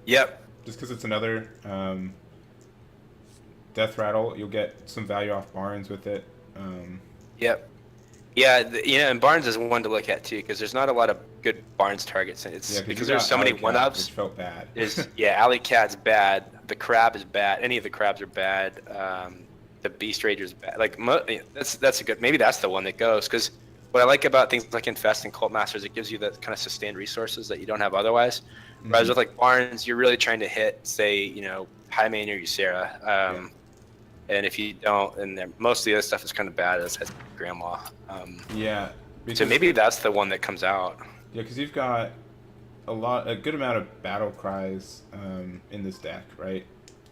Yep. Just because it's another Death Rattle, you'll get some value off Barnes with it. Yep. Yeah, and Barnes is one to look at too, because there's not a lot of good Barnes targets, and it's because there's so many one-ups. Which felt bad. Alley Cat's bad. The Crab is bad. Any of the Crabs are bad. The Beast Rager's bad. Like that's a good. Maybe that's the one that goes, because what I like about things like Infest and Cult Masters, it gives you that kind of sustained resources that you don't have otherwise. Whereas with like Barnes, you're really trying to hit, say, Jaime or Ysera. And if you don't, and most of the other stuff is kind of bad, as Grandma. Yeah. So maybe that's the one that comes out. Yeah, because you've got a good amount of battle cries in this deck, right?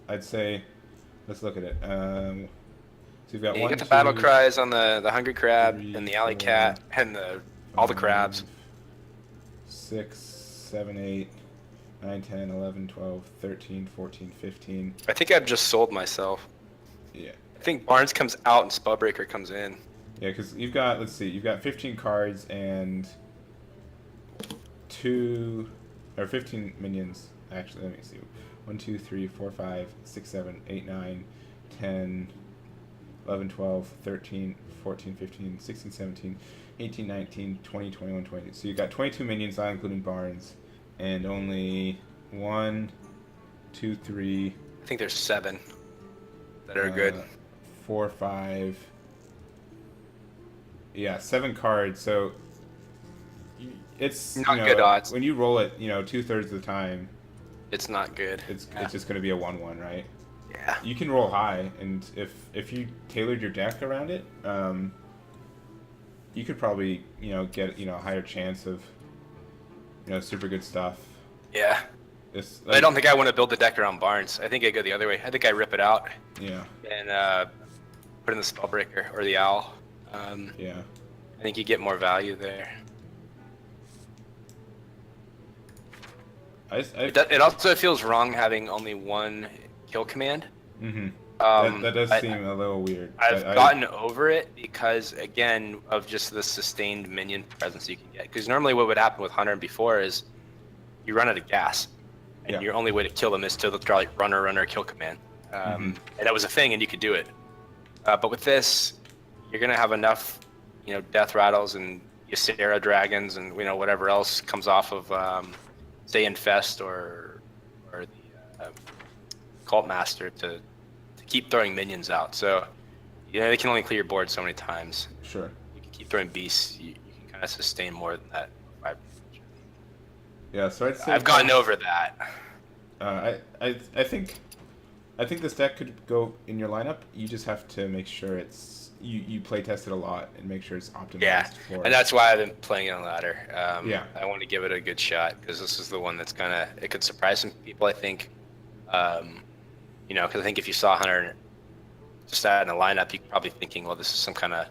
I'd say, let's look at it. So you've got you get the battle cries on the Hungry Crab and the Alley Cat and all the crabs. 6, 7, 8, 9, 10, 11, 12, 13, 14, 15. I think I've just sold myself. Yeah. I think Barnes comes out and Spellbreaker comes in. Yeah, because you've got, let's see, you've got 15 cards and 15 minions. Actually, let me see. 1, 2, 3, 4, 5, 6, 7, 8, 9, 10, 11, 12, 13, 14, 15, 16, 17, 18, 19, 20, 21, 22. So you've got 22 minions, not including Barnes, and only 1, 2, 3. I think there's 7 that are good. 4, 5. Yeah, 7 cards. So it's not good odds. When you roll it, 2/3 of the time, it's not good. It's just going to be a 1/1, right? Yeah. You can roll high, and if you tailored your deck around it, you could probably get a higher chance of super good stuff. Yeah. I don't think I want to build the deck around Barnes. I think I go the other way. I think I rip it out. Yeah. And put in the Spellbreaker or the Owl. Yeah. I think you get more value there. It also feels wrong having only one kill command. Mm-hmm. That does seem a little weird. I've gotten over it because, again, of just the sustained minion presence you can get. Because normally what would happen with Hunter before is you run out of gas. And your only way to kill them is to draw like runner, kill command. And that was a thing, and you could do it. But with this, you're going to have enough, death rattles and Ysera dragons and, whatever else comes off of, say, Infest or the Cult Master to keep throwing minions out. So, they can only clear your board so many times. Sure. You can keep throwing beasts. You can kind of sustain more than that. Yeah, so I'd say I've gotten over that. I think this deck could go in your lineup. You just have to make sure you play test it a lot and make sure it's optimized. Yeah, and that's why I've been playing it on ladder. Yeah, I want to give it a good shot because this is the one that's it could surprise some people. I think, because I think if you saw Hunter just add in the lineup, you're probably thinking, well, this is some kind of,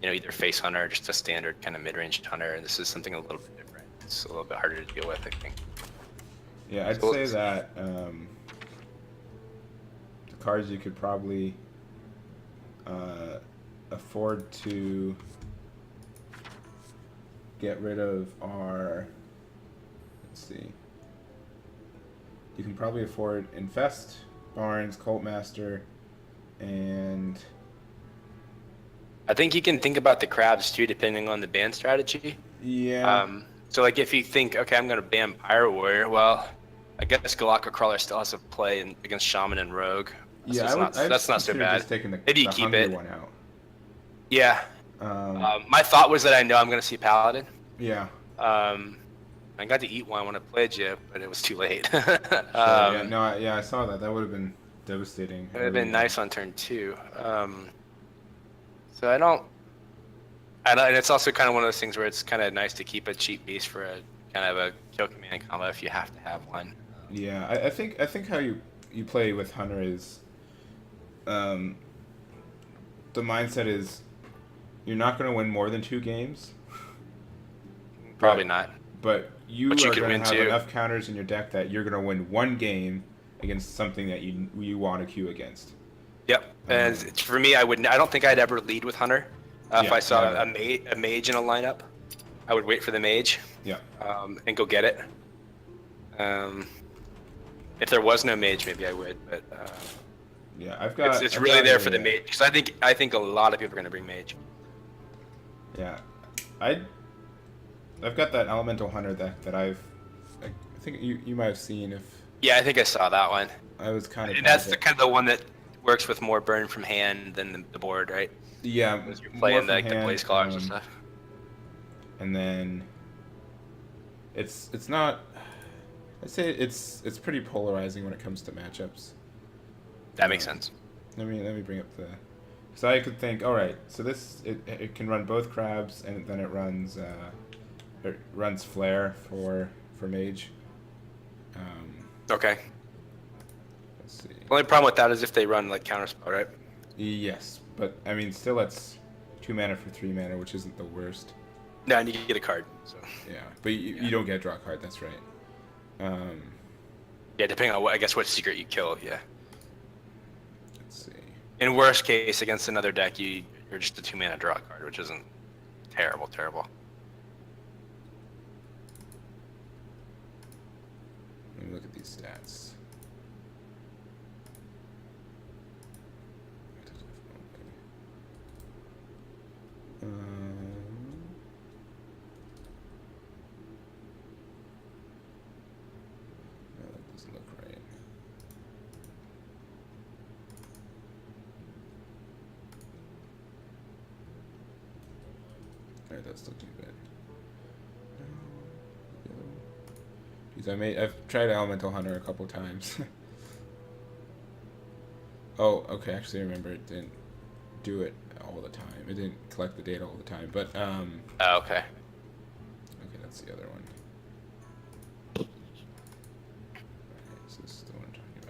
either face Hunter or just a standard kind of mid-range Hunter, and this is something a little bit different. It's a little bit harder to deal with, I think. Yeah, I'd say that the cards you could probably afford to get rid of are, let's see, you can probably afford Infest, Barnes, Cult Master, and I think you can think about the crabs too, depending on the ban strategy. Yeah. So like if you think, okay, I'm gonna ban Pyro Warrior, well, I guess Galactic Crawler still has to play against Shaman and Rogue. So Yeah, that's not so bad. Just taking Maybe you the keep hungry it. one out. Yeah. My thought was that I know I'm gonna see Paladin. Yeah. I got to eat one when I played you, but it was too late. Yeah, no, I saw that. That would have been devastating. It would have been nice on turn 2. So I don't, and it's also kind of one of those things where it's kind of nice to keep a cheap beast for a kind of a kill command combo if you have to have one. Yeah, I think how you play with Hunter is, the mindset is, you're not going to win more than 2 games. Probably not. But you But you are can going win to have 2. enough counters in your deck that you're going to win 1 game against something that you want to queue against. Yep. And for me, I don't think I'd ever lead with Hunter. If Yeah, I saw yeah. a mage in a lineup, I would wait for the mage. Yeah. And go get it. If there was no mage, maybe I would, but Yeah, I've got. it's I've really got there a, for the mage because I think a lot of people are going to bring mage. Yeah, I've got that Elemental Hunter deck that I think you might have seen if. Yeah, I think I saw that one. I was kind of. And that's the kind of the one that works with more burn from hand than the board, right? Yeah, Because you're playing more like from the hand, place clogs and stuff. And then it's not. I'd say it's pretty polarizing when it comes to matchups. That makes sense. Let me bring up the. So I could think, all right, so it can run both crabs and then it runs flare for mage. Okay. Let's see. The only problem with that is if they run like counterspell, right? Yes, but I mean still that's 2 mana for 3 mana, which isn't the worst. No, and you get a card. So Yeah, but you don't get a draw card. That's right. yeah, depending on what secret you kill, yeah. Let's see. In worst case, against another deck, you're just a 2 mana draw card, which isn't terrible. Let me look at these stats. No, that doesn't look right. Alright, that's looking good. I've tried Elemental Hunter a couple times. Oh, okay, actually I remember it didn't do it all the time. It didn't collect the data all the time, but Oh, okay. okay, that's the other one. Alright, so this is the one I'm talking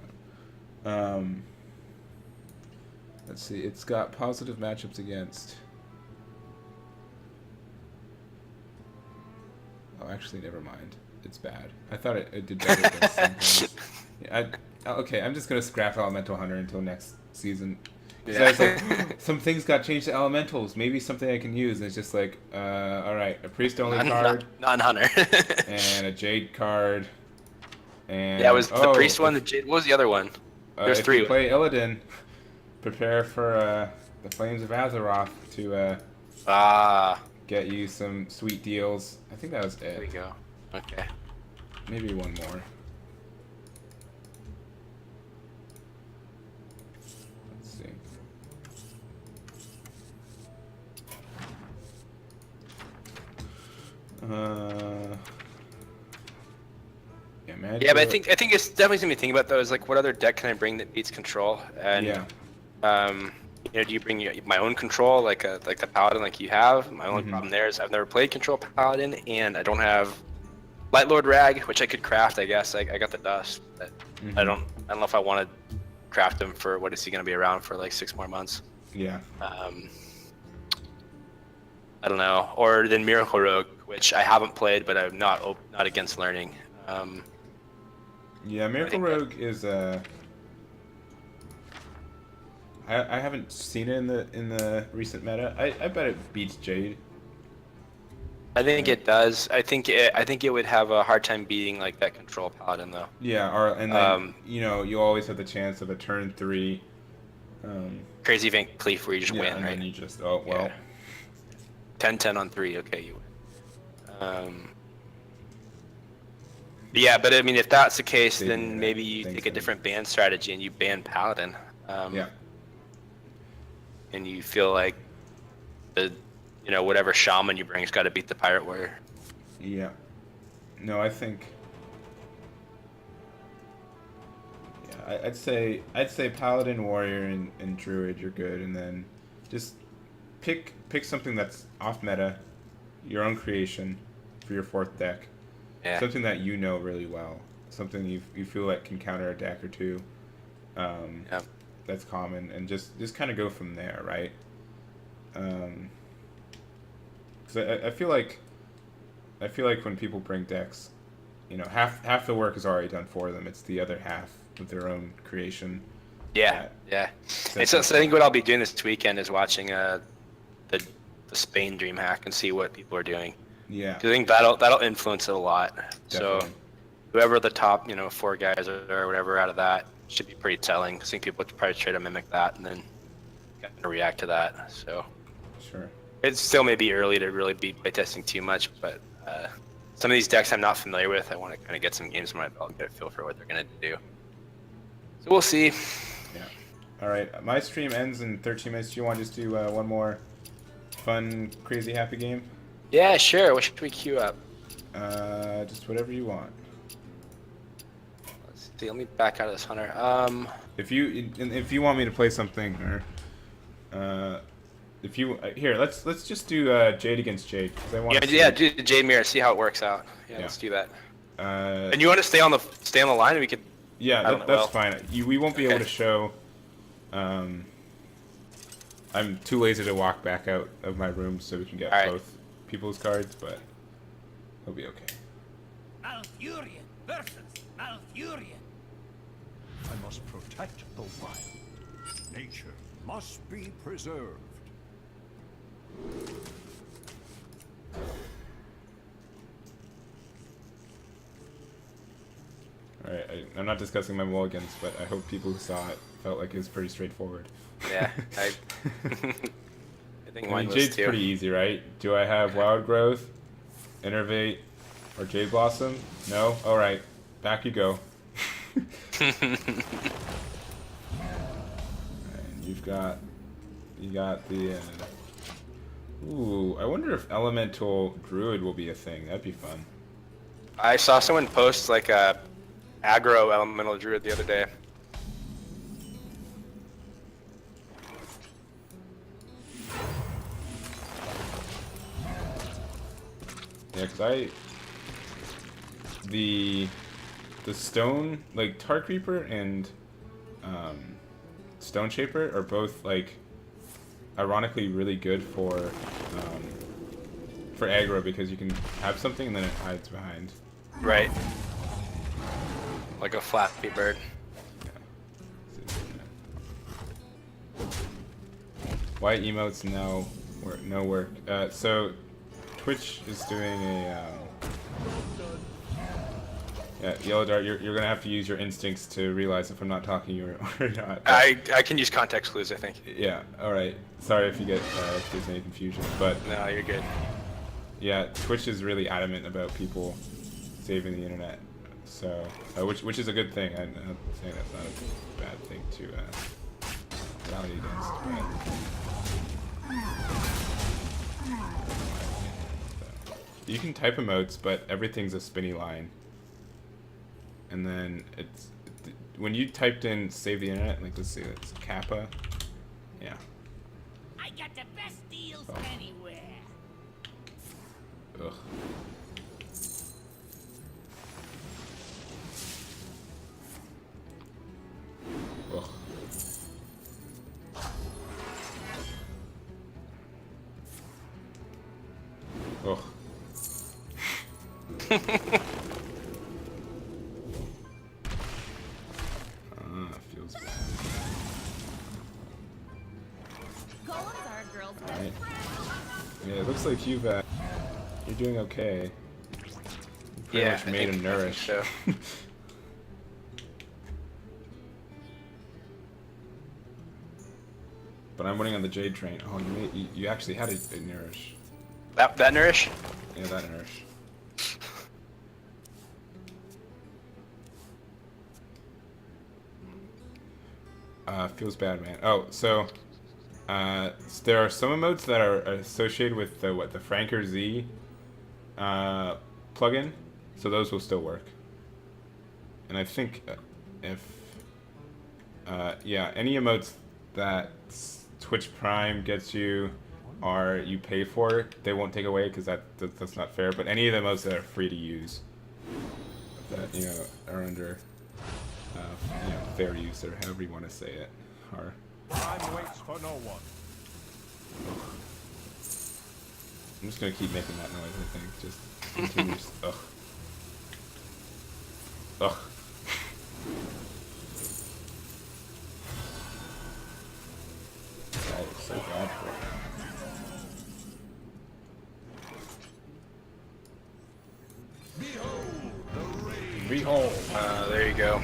about. Let's see, it's got positive matchups against. Oh, actually, never mind. It's bad. I thought it did better against some things. Yeah, okay, I'm just gonna scrap Elemental Hunter until next season. Yeah. I was like, some things got changed to elementals. Maybe something I can use. And it's just like, all right, a priest only card Non-hunter. and a jade card. And Yeah, it was the priest one. What was the other one? There's if 3. you play Illidan, prepare for the Flames of Azeroth to get you some sweet deals. I think that was There we it. go. Okay. Maybe one more. Let's see. Yeah, magic. Yeah, but I think it's definitely something to think about though. Is like, what other deck can I bring that beats control? And Yeah. do you bring my own control, like the paladin, like you have? My only Mhm. problem there is I've never played control paladin, and I don't have Light Lord Rag, which I could craft. I guess I got the dust, but Mhm. I don't know if I want to craft him for what is he going to be around for like 6 more months. Yeah. I don't know. Or then Miracle Rogue, which I haven't played, but I'm not against learning. Yeah, Miracle Rogue is I haven't seen it in the recent meta. I bet it beats Jade. I think it does. I think it would have a hard time beating like that control paladin though. Yeah, and then you always have the chance of a turn 3 Crazy Van Cleef where you just yeah, win, and right? then you just well. 10-10 on 3. Okay, you win. Yeah, but I mean, if that's the case, Saving then that. maybe you Thanks, take a man. different ban strategy and you ban Paladin. Yeah. And you feel like the, whatever shaman you bring's got to beat the pirate warrior. Yeah. No, I think. Yeah, I'd say paladin, warrior, and druid. You're good, and then just pick something that's off meta, your own creation, for your 4th deck. Yeah. Something that you know really well. Something you feel like can counter a deck or two. Yeah. That's common, and just kind of go from there, right? Because I feel like when people bring decks, half the work is already done for them. It's the other half with their own creation. Yeah. And so I think what I'll be doing this weekend is watching the Spain DreamHack and see what people are doing. Yeah. 'Cause I think that'll influence it a lot. Definitely. So whoever the top 4 guys or whatever out of that should be pretty telling. I think people would probably try to mimic that and then kind of react to that. So Sure. it's still maybe early to really be playtesting too much, but some of these decks I'm not familiar with. I want to kind of get some games in my belt and get a feel for what they're going to do. So we'll see. Yeah. All right. My stream ends in 13 minutes. Do you want to just do one more fun, crazy, happy game? Yeah, sure. What should we queue up? Just whatever you want. Let's see. Let me back out of this, Hunter. If you want me to play something, or if you here, let's just do Jade against Jade. 'Cause I want Do the Jade Mirror. See how it works out. Yeah, let's do that. And you want to stay on the line? And we could. Yeah, that's fine. We won't be able Okay. to show. I'm too lazy to walk back out of my room so we can get All right. both people's cards, but it'll be okay. Malfurion versus Malfurion. I must protect the wild. Nature must be preserved. Alright, I'm not discussing my mulligans, but I hope people who saw it felt like it was pretty straightforward. Yeah, I think mine was Jade's too. pretty easy, right? Do I have Wild Growth, Innervate, or Jade Blossom? No? Alright, back you go. And you got the, ooh, I wonder if Elemental Druid will be a thing. That'd be fun. I saw someone post like a aggro elemental druid the other day. Yeah, cause the stone, like Tar Creeper and Stone Shaper are both like ironically really good for aggro because you can have something and then it hides behind. Right. Like a Flappy Bird. Why emotes no work? So Twitch is doing a yeah, YellowDart, you're gonna have to use your instincts to realize if I'm not talking you or not. I can use context clues, I think. Yeah. All right. Sorry if you get if there's any confusion, but No, you're good. yeah, Twitch is really adamant about people saving the internet, so which is a good thing. I'm not saying that's not a bad thing to rally against. But, you can type emotes, but everything's a spinny line. And then when you typed in save the internet, like let's see, it's Kappa. Yeah. I got the best deals anywhere. Ugh. Ugh. Ugh. Feels bad. Golems are a girl's best Alright. friend. Yeah, it looks like you're doing okay. You pretty much made I him think nourish. so. But I'm winning on the Jade train. Oh, you actually had a nourish. That nourish? Yeah, that nourish. Feels bad, man. Oh, so there are some emotes that are associated with the Franker Z plugin, so those will still work. And I think if yeah, any emotes that Twitch Prime gets you or you pay for, they won't take away because that's not fair. But any of the emotes that are free to use, that are under fair use or however you want to say it, are. Time waits for no one. I'm just gonna keep making that noise. I think just continues. Ugh. Ugh. That is so bad for it. Behold. There you go.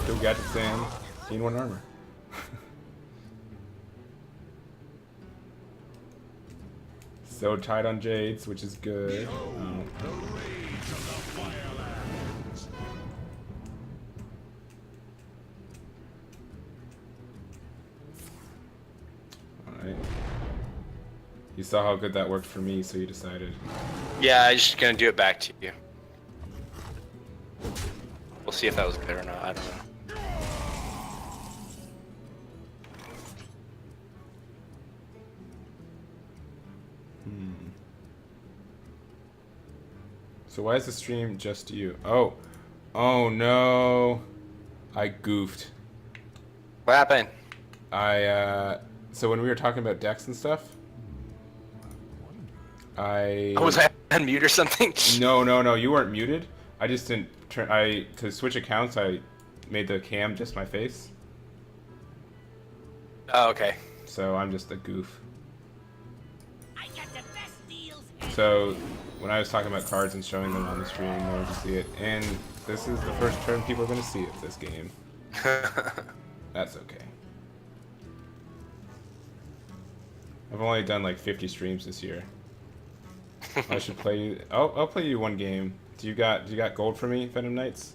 Still got the same. Gain 1 armor. So tight on Jades, which is good. Alright. You saw how good that worked for me, so you decided. Yeah, I'm just gonna do it back to you. We'll see if that was good or not. I don't know. So why is the stream just you? Oh. Oh no. I goofed. What happened? So when we were talking about decks and stuff, Was I on mute or something? No, you weren't muted. I just didn't turn, to switch accounts, I made the cam just my face. Oh, okay. So I'm just a goof. I got the best deals. So when I was talking about cards and showing them on the stream, no one could see it. And this is the first turn people are going to see of this game. That's okay. I've only done like 50 streams this year. I should play you. I'll play you one game. Do you got gold for me, Venom Knights?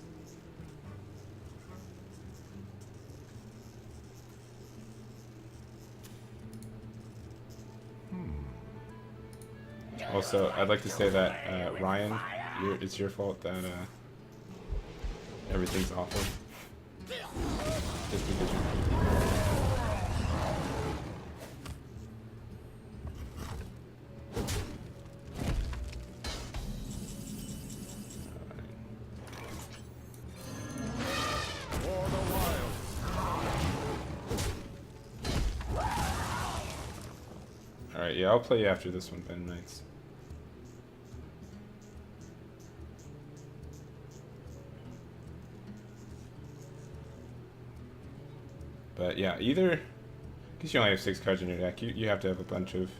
Also, I'd like to say that Ryan, it's your fault that everything's awful. Just because you're. Alright, yeah, I'll play you after this one, Venom Knights. But yeah, either, because you only have 6 cards in your deck, you have to have a bunch of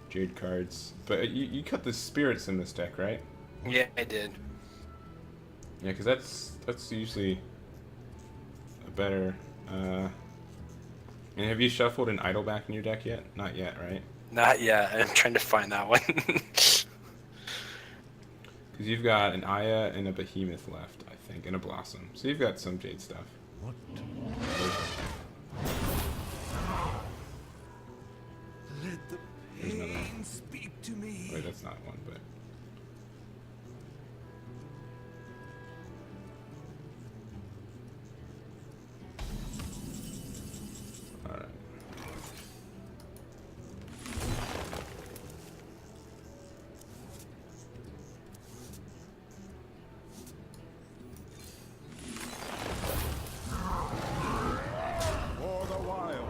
Jade cards. But you cut the spirits in this deck, right? Yeah, I did. Yeah, because that's usually a better. And have you shuffled an idol back in your deck yet? Not yet, right? Not yet. I'm trying to find that one. Because you've got an Aya and a Behemoth left, I think, and a Blossom. So you've got some Jade stuff. What? Let the There's another one. pain speak to me. Wait, that's not one, but. Alright. For the wild.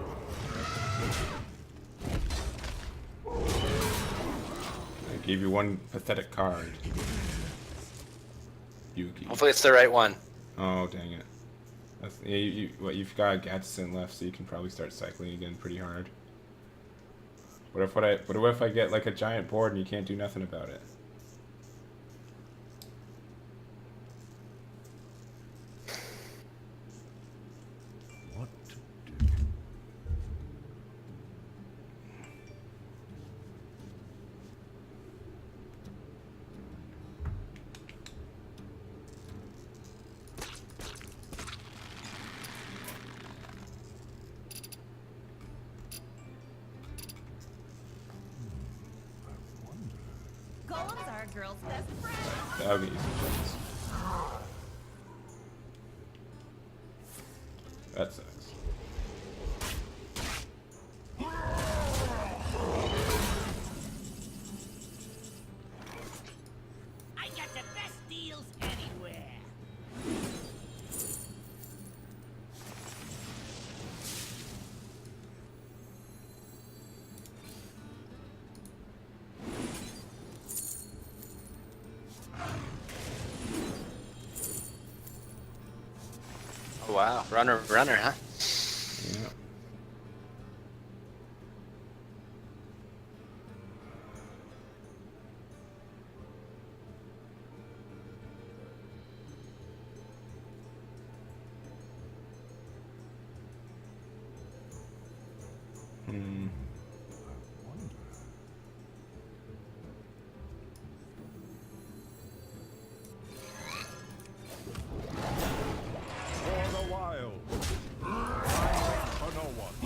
I gave you one pathetic card. Yuki. Hopefully it's the right one. Oh, dang it. That's, yeah, you've got a Gadsden left, so you can probably start cycling again pretty hard. What if I get like a giant board and you can't do nothing about it? are a girl's best friend. That would be easy chance. That sucks. I got the best deals anywhere. Oh, wow, runner, huh? Yeah. Hmm. For the wild. Time waits for no one.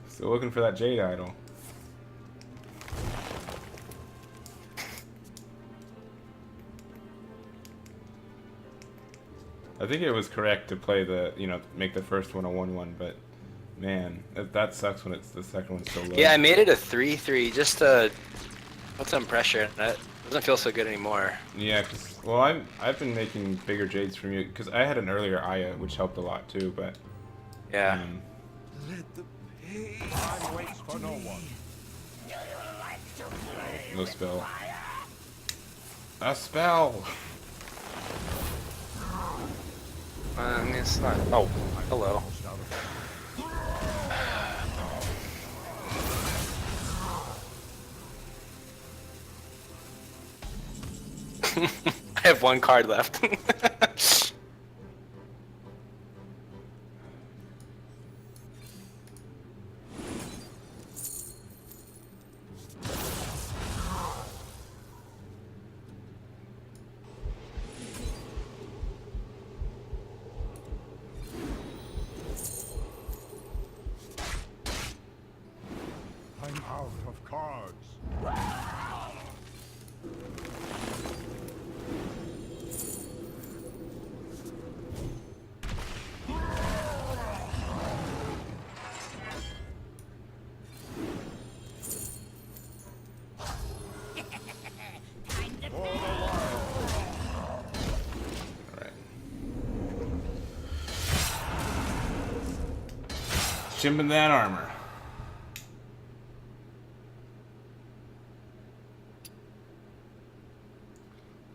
Still looking for that Jade idol. I think it was correct to play the, make the first one a 1-1, but man, that sucks when it's the second one so low. Yeah, I made it a 3-3 just to put some pressure. That doesn't feel so good anymore. Yeah, well, I've been making bigger Jades from you, because I had an earlier Aya, which helped a lot too, but... Yeah. Let the pain. Time waits for no one. No spell. A spell! It's not. Oh, hello. Almost out of I have one card left. I'm out of cards. Time to For the wild. Alright. Shimping that armor.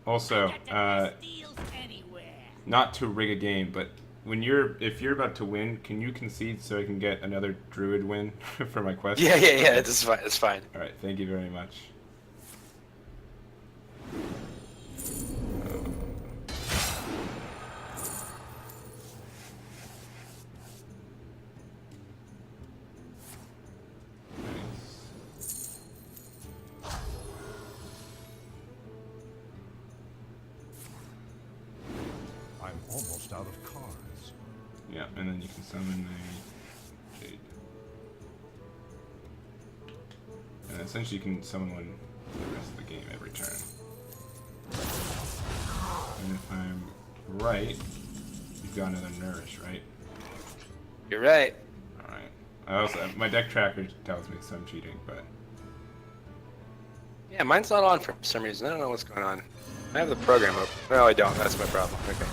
Also, got the best deals anywhere. not to rig a game, but if you're about to win, can you concede so I can get another druid win for my quest? Yeah. It's fine. It's fine. All right, thank you very much. I'm almost out of cards. Yeah, and then you can summon a Jade. And essentially you can summon one for the rest of the game every turn. And if I'm right, you've got another Nourish, right? You're right. Alright. I also, my deck tracker tells me some cheating, but... Yeah, mine's not on for some reason. I don't know what's going on. I have the program open. No, I don't. That's my problem. Okay.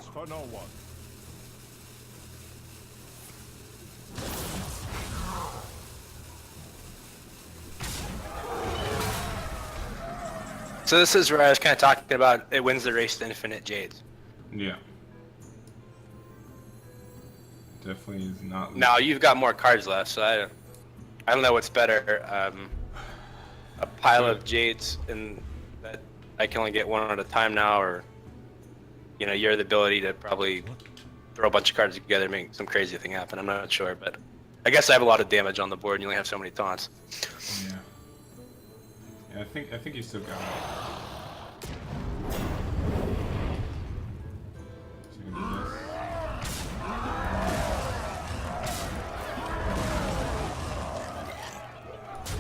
waits for no one. So this is where I was kind of talking about it wins the race to infinite jades. Yeah. Definitely is not. Now you've got more cards left, so I don't know what's better. A pile of jades and that I can only get one at a time now, or you know, you have the ability to probably throw a bunch of cards together and make some crazy thing happen. I'm not sure, but I guess I have a lot of damage on the board and you only have so many taunts. Yeah. Yeah, I think you still got it. So you can do this.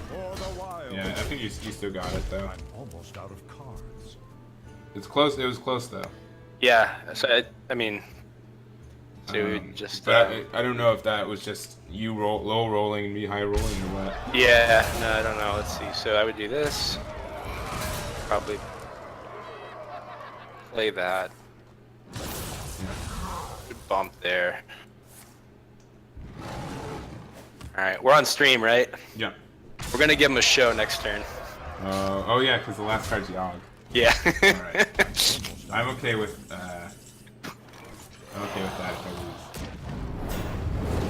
For the wild. Yeah, I think you still got it though. I'm almost out of cards. It's close. It was close though. Yeah, so I mean, so just But I don't know if that was just you low rolling and me high rolling or what. yeah, no, I don't know. Let's see. So I would do this. Probably play that. Good bump there. All right, we're on stream, right? Yeah. We're gonna give him a show next turn. Oh yeah, because the last card's Yogg. Yeah. Alright. I'm okay with that if I lose.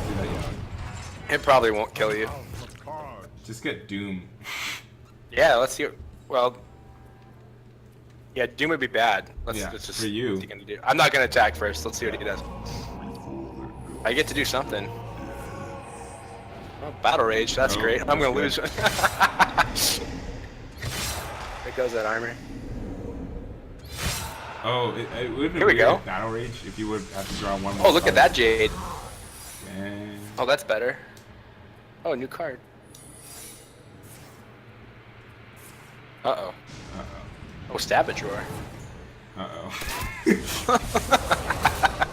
Do that Yogg. It probably won't kill you. Out of cards. Just get Doom. Yeah, let's see. Well, yeah, Doom would be bad. Let's Yeah, just for you. what's he gonna do? I'm not gonna attack first. Let's see what he does. I get to do something. Oh, Battle Rage, that's Oh, great. I'm gonna that's lose. There goes that armor. Oh, it would have been Here we weird go. if Battle Rage if you would have to draw one more. Oh, look at that card. Jade. Man. Oh, that's better. Oh, new card. Uh-oh. Uh-oh. Oh, Stabadrawer. Uh-oh. I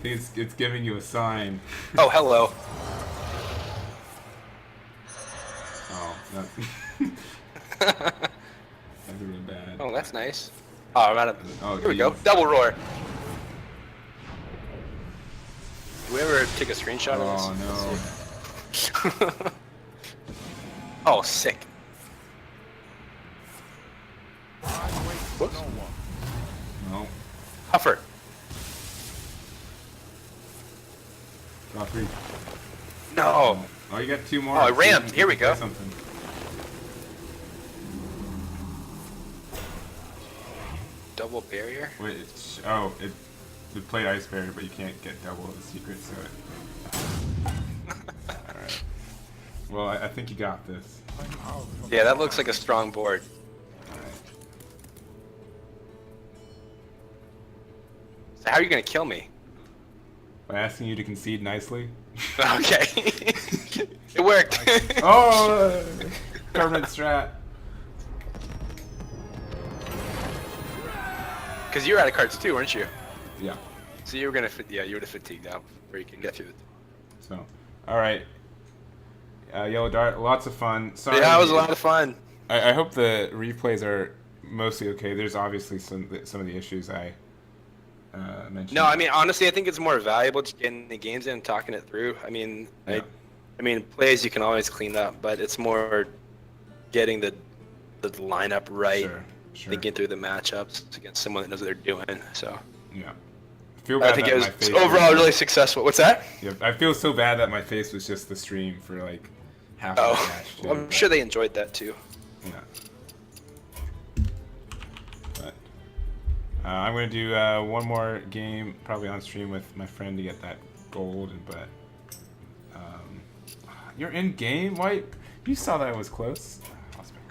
think it's giving you a sign. Oh, hello. Oh, that's really bad. Oh, that's nice. Oh, I'm out of... Oh, Here we go. geez. Double roar. Do we ever take a screenshot Oh of this? no. Oh, sick. I wait for no one. No. Huffer. Draw 3. No. Oh, you got 2 more. Oh, I rammed. Here we go. Something. Double barrier? Wait, it played Ice Barrier, but you can't get double the secret, so it... Alright. Well, I think you got this. I'm out of Yeah, that looks like a strong board. Alright. So how are you gonna kill me? By asking you to concede nicely. Okay. It worked. Oh! Permanent strat. Because you were out of cards too, weren't you? Yeah. So you were gonna yeah, you would have fatigued out before you can get through the So, alright. YellowDart, lots of fun. Sorry. Yeah, it was a lot of fun. I hope the replays are mostly okay. There's obviously some of the issues I mentioned. No, I mean honestly, I think it's more valuable just getting the games in and talking it through. I mean, Yeah. I mean, plays you can always clean up, but it's more getting the lineup right, Sure. thinking through the matchups against someone that knows what they're doing. So Yeah. I feel bad I think that it my was face overall really successful. What's that? Yeah, I feel so bad that my face was just the stream for like half of the Oh, match. Too, well, I'm but, sure they enjoyed that too. Yeah. But I'm gonna do one more game, probably on stream with my friend to get that gold. But you're in game. Why? You saw that it was close.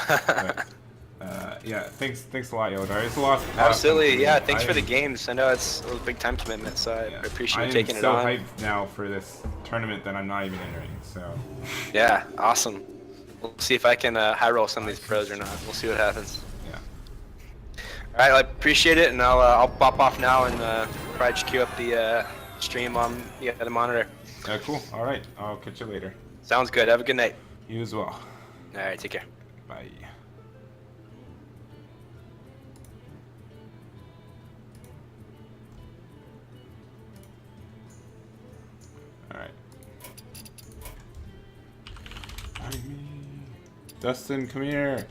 But, yeah, thanks a lot, YellowDart. It's a lot. Absolutely, yeah. Thanks for the games. I know it's a big time commitment, so I appreciate you taking it on. I'm so hyped now for this tournament that I'm not even entering. So Yeah, awesome. We'll see if I can high roll some of these pros or not. We'll see what happens. yeah. All right, I appreciate it, and I'll pop off now and probably just queue up the stream on the monitor. Cool. All right. I'll catch you later. Sounds good. Have a good night. You as well. All right, take care. Bye. Dustin, come here.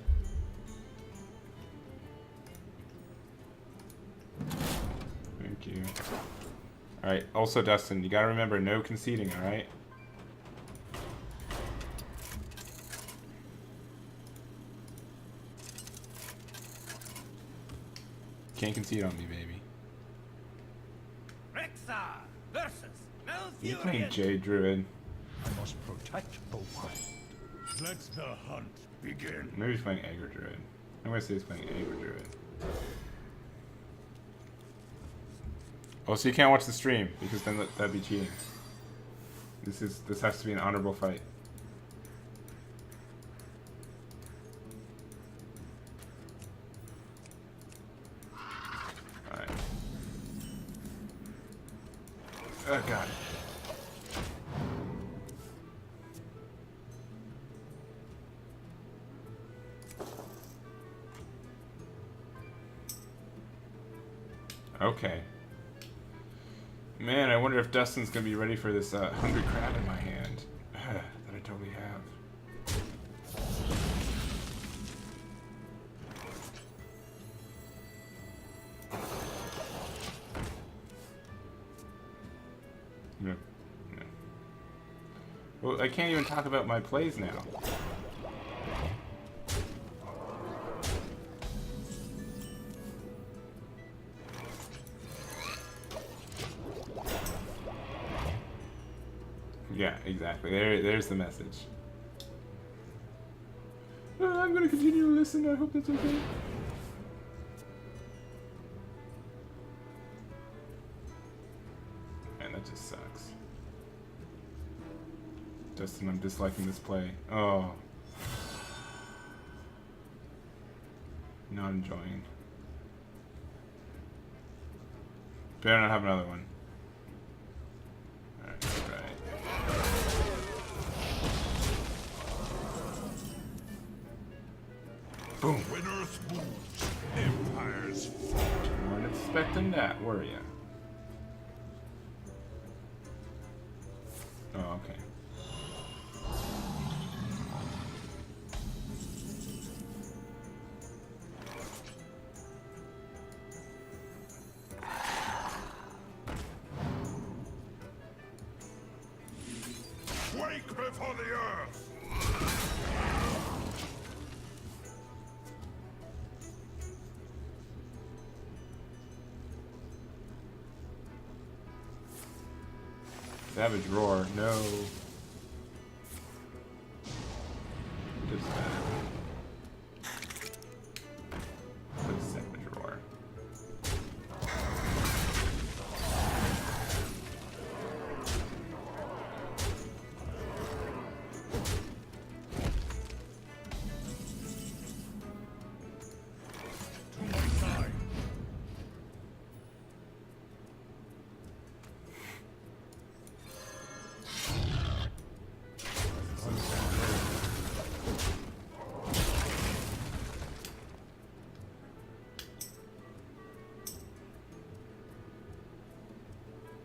Thank you. Alright, also Dustin, you gotta remember no conceding, alright? Can't concede on me, baby. Rexar versus You're playing Jade Druid. I must protect the wild. Let the hunt begin. Maybe he's playing Aggro Druid. I'm gonna say he's playing Aggro Druid. Oh, so you can't watch the stream because then that'd be cheating. This has to be an honorable fight. Alright. Oh god. Okay. Man, I wonder if Dustin's gonna be ready for this hungry crab in my hand that I totally have. No. No. Well, I can't even talk about my plays now. Yeah, exactly. There's the message. I'm gonna continue to listen. I hope that's okay. Man, that just sucks. Justin, I'm disliking this play. Oh. Not enjoying. Better not have another one. Alright, right. Boom. Winners moves, empires fall. You weren't expecting that, were you? Oh, okay. Quake before the earth. Savage Roar, no. Just that. What is Savage Roar? To my side.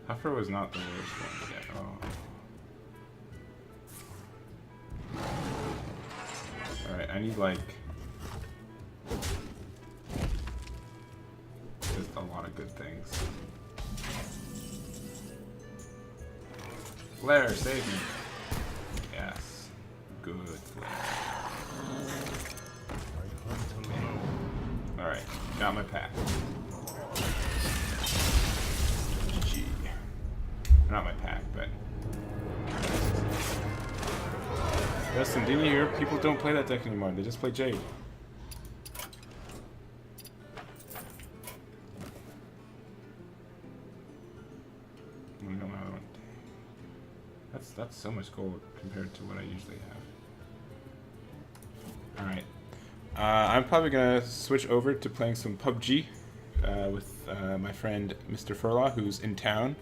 Huffer was not the worst one to get. Oh. Alright, I need like just a lot of good things. Flare, save me. Yes. Good flare. I hunt alone. Alright, got my pack. G. Not my pack, but. Justin, didn't you hear? People don't play that deck anymore. They just play Jade. We don't have one. That's so much gold compared to what I usually have. Alright. I'm probably gonna switch over to playing some PUBG with my friend Mr. Furlaw, who's in town,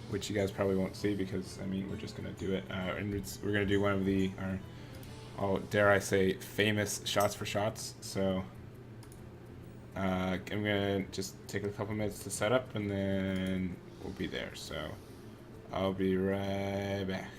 which you guys probably won't see because I mean we're just gonna do it, and we're gonna do one of our, dare I say, famous shots for shots. So I'm gonna just take a couple minutes to set up, and then we'll be there. So I'll be right back.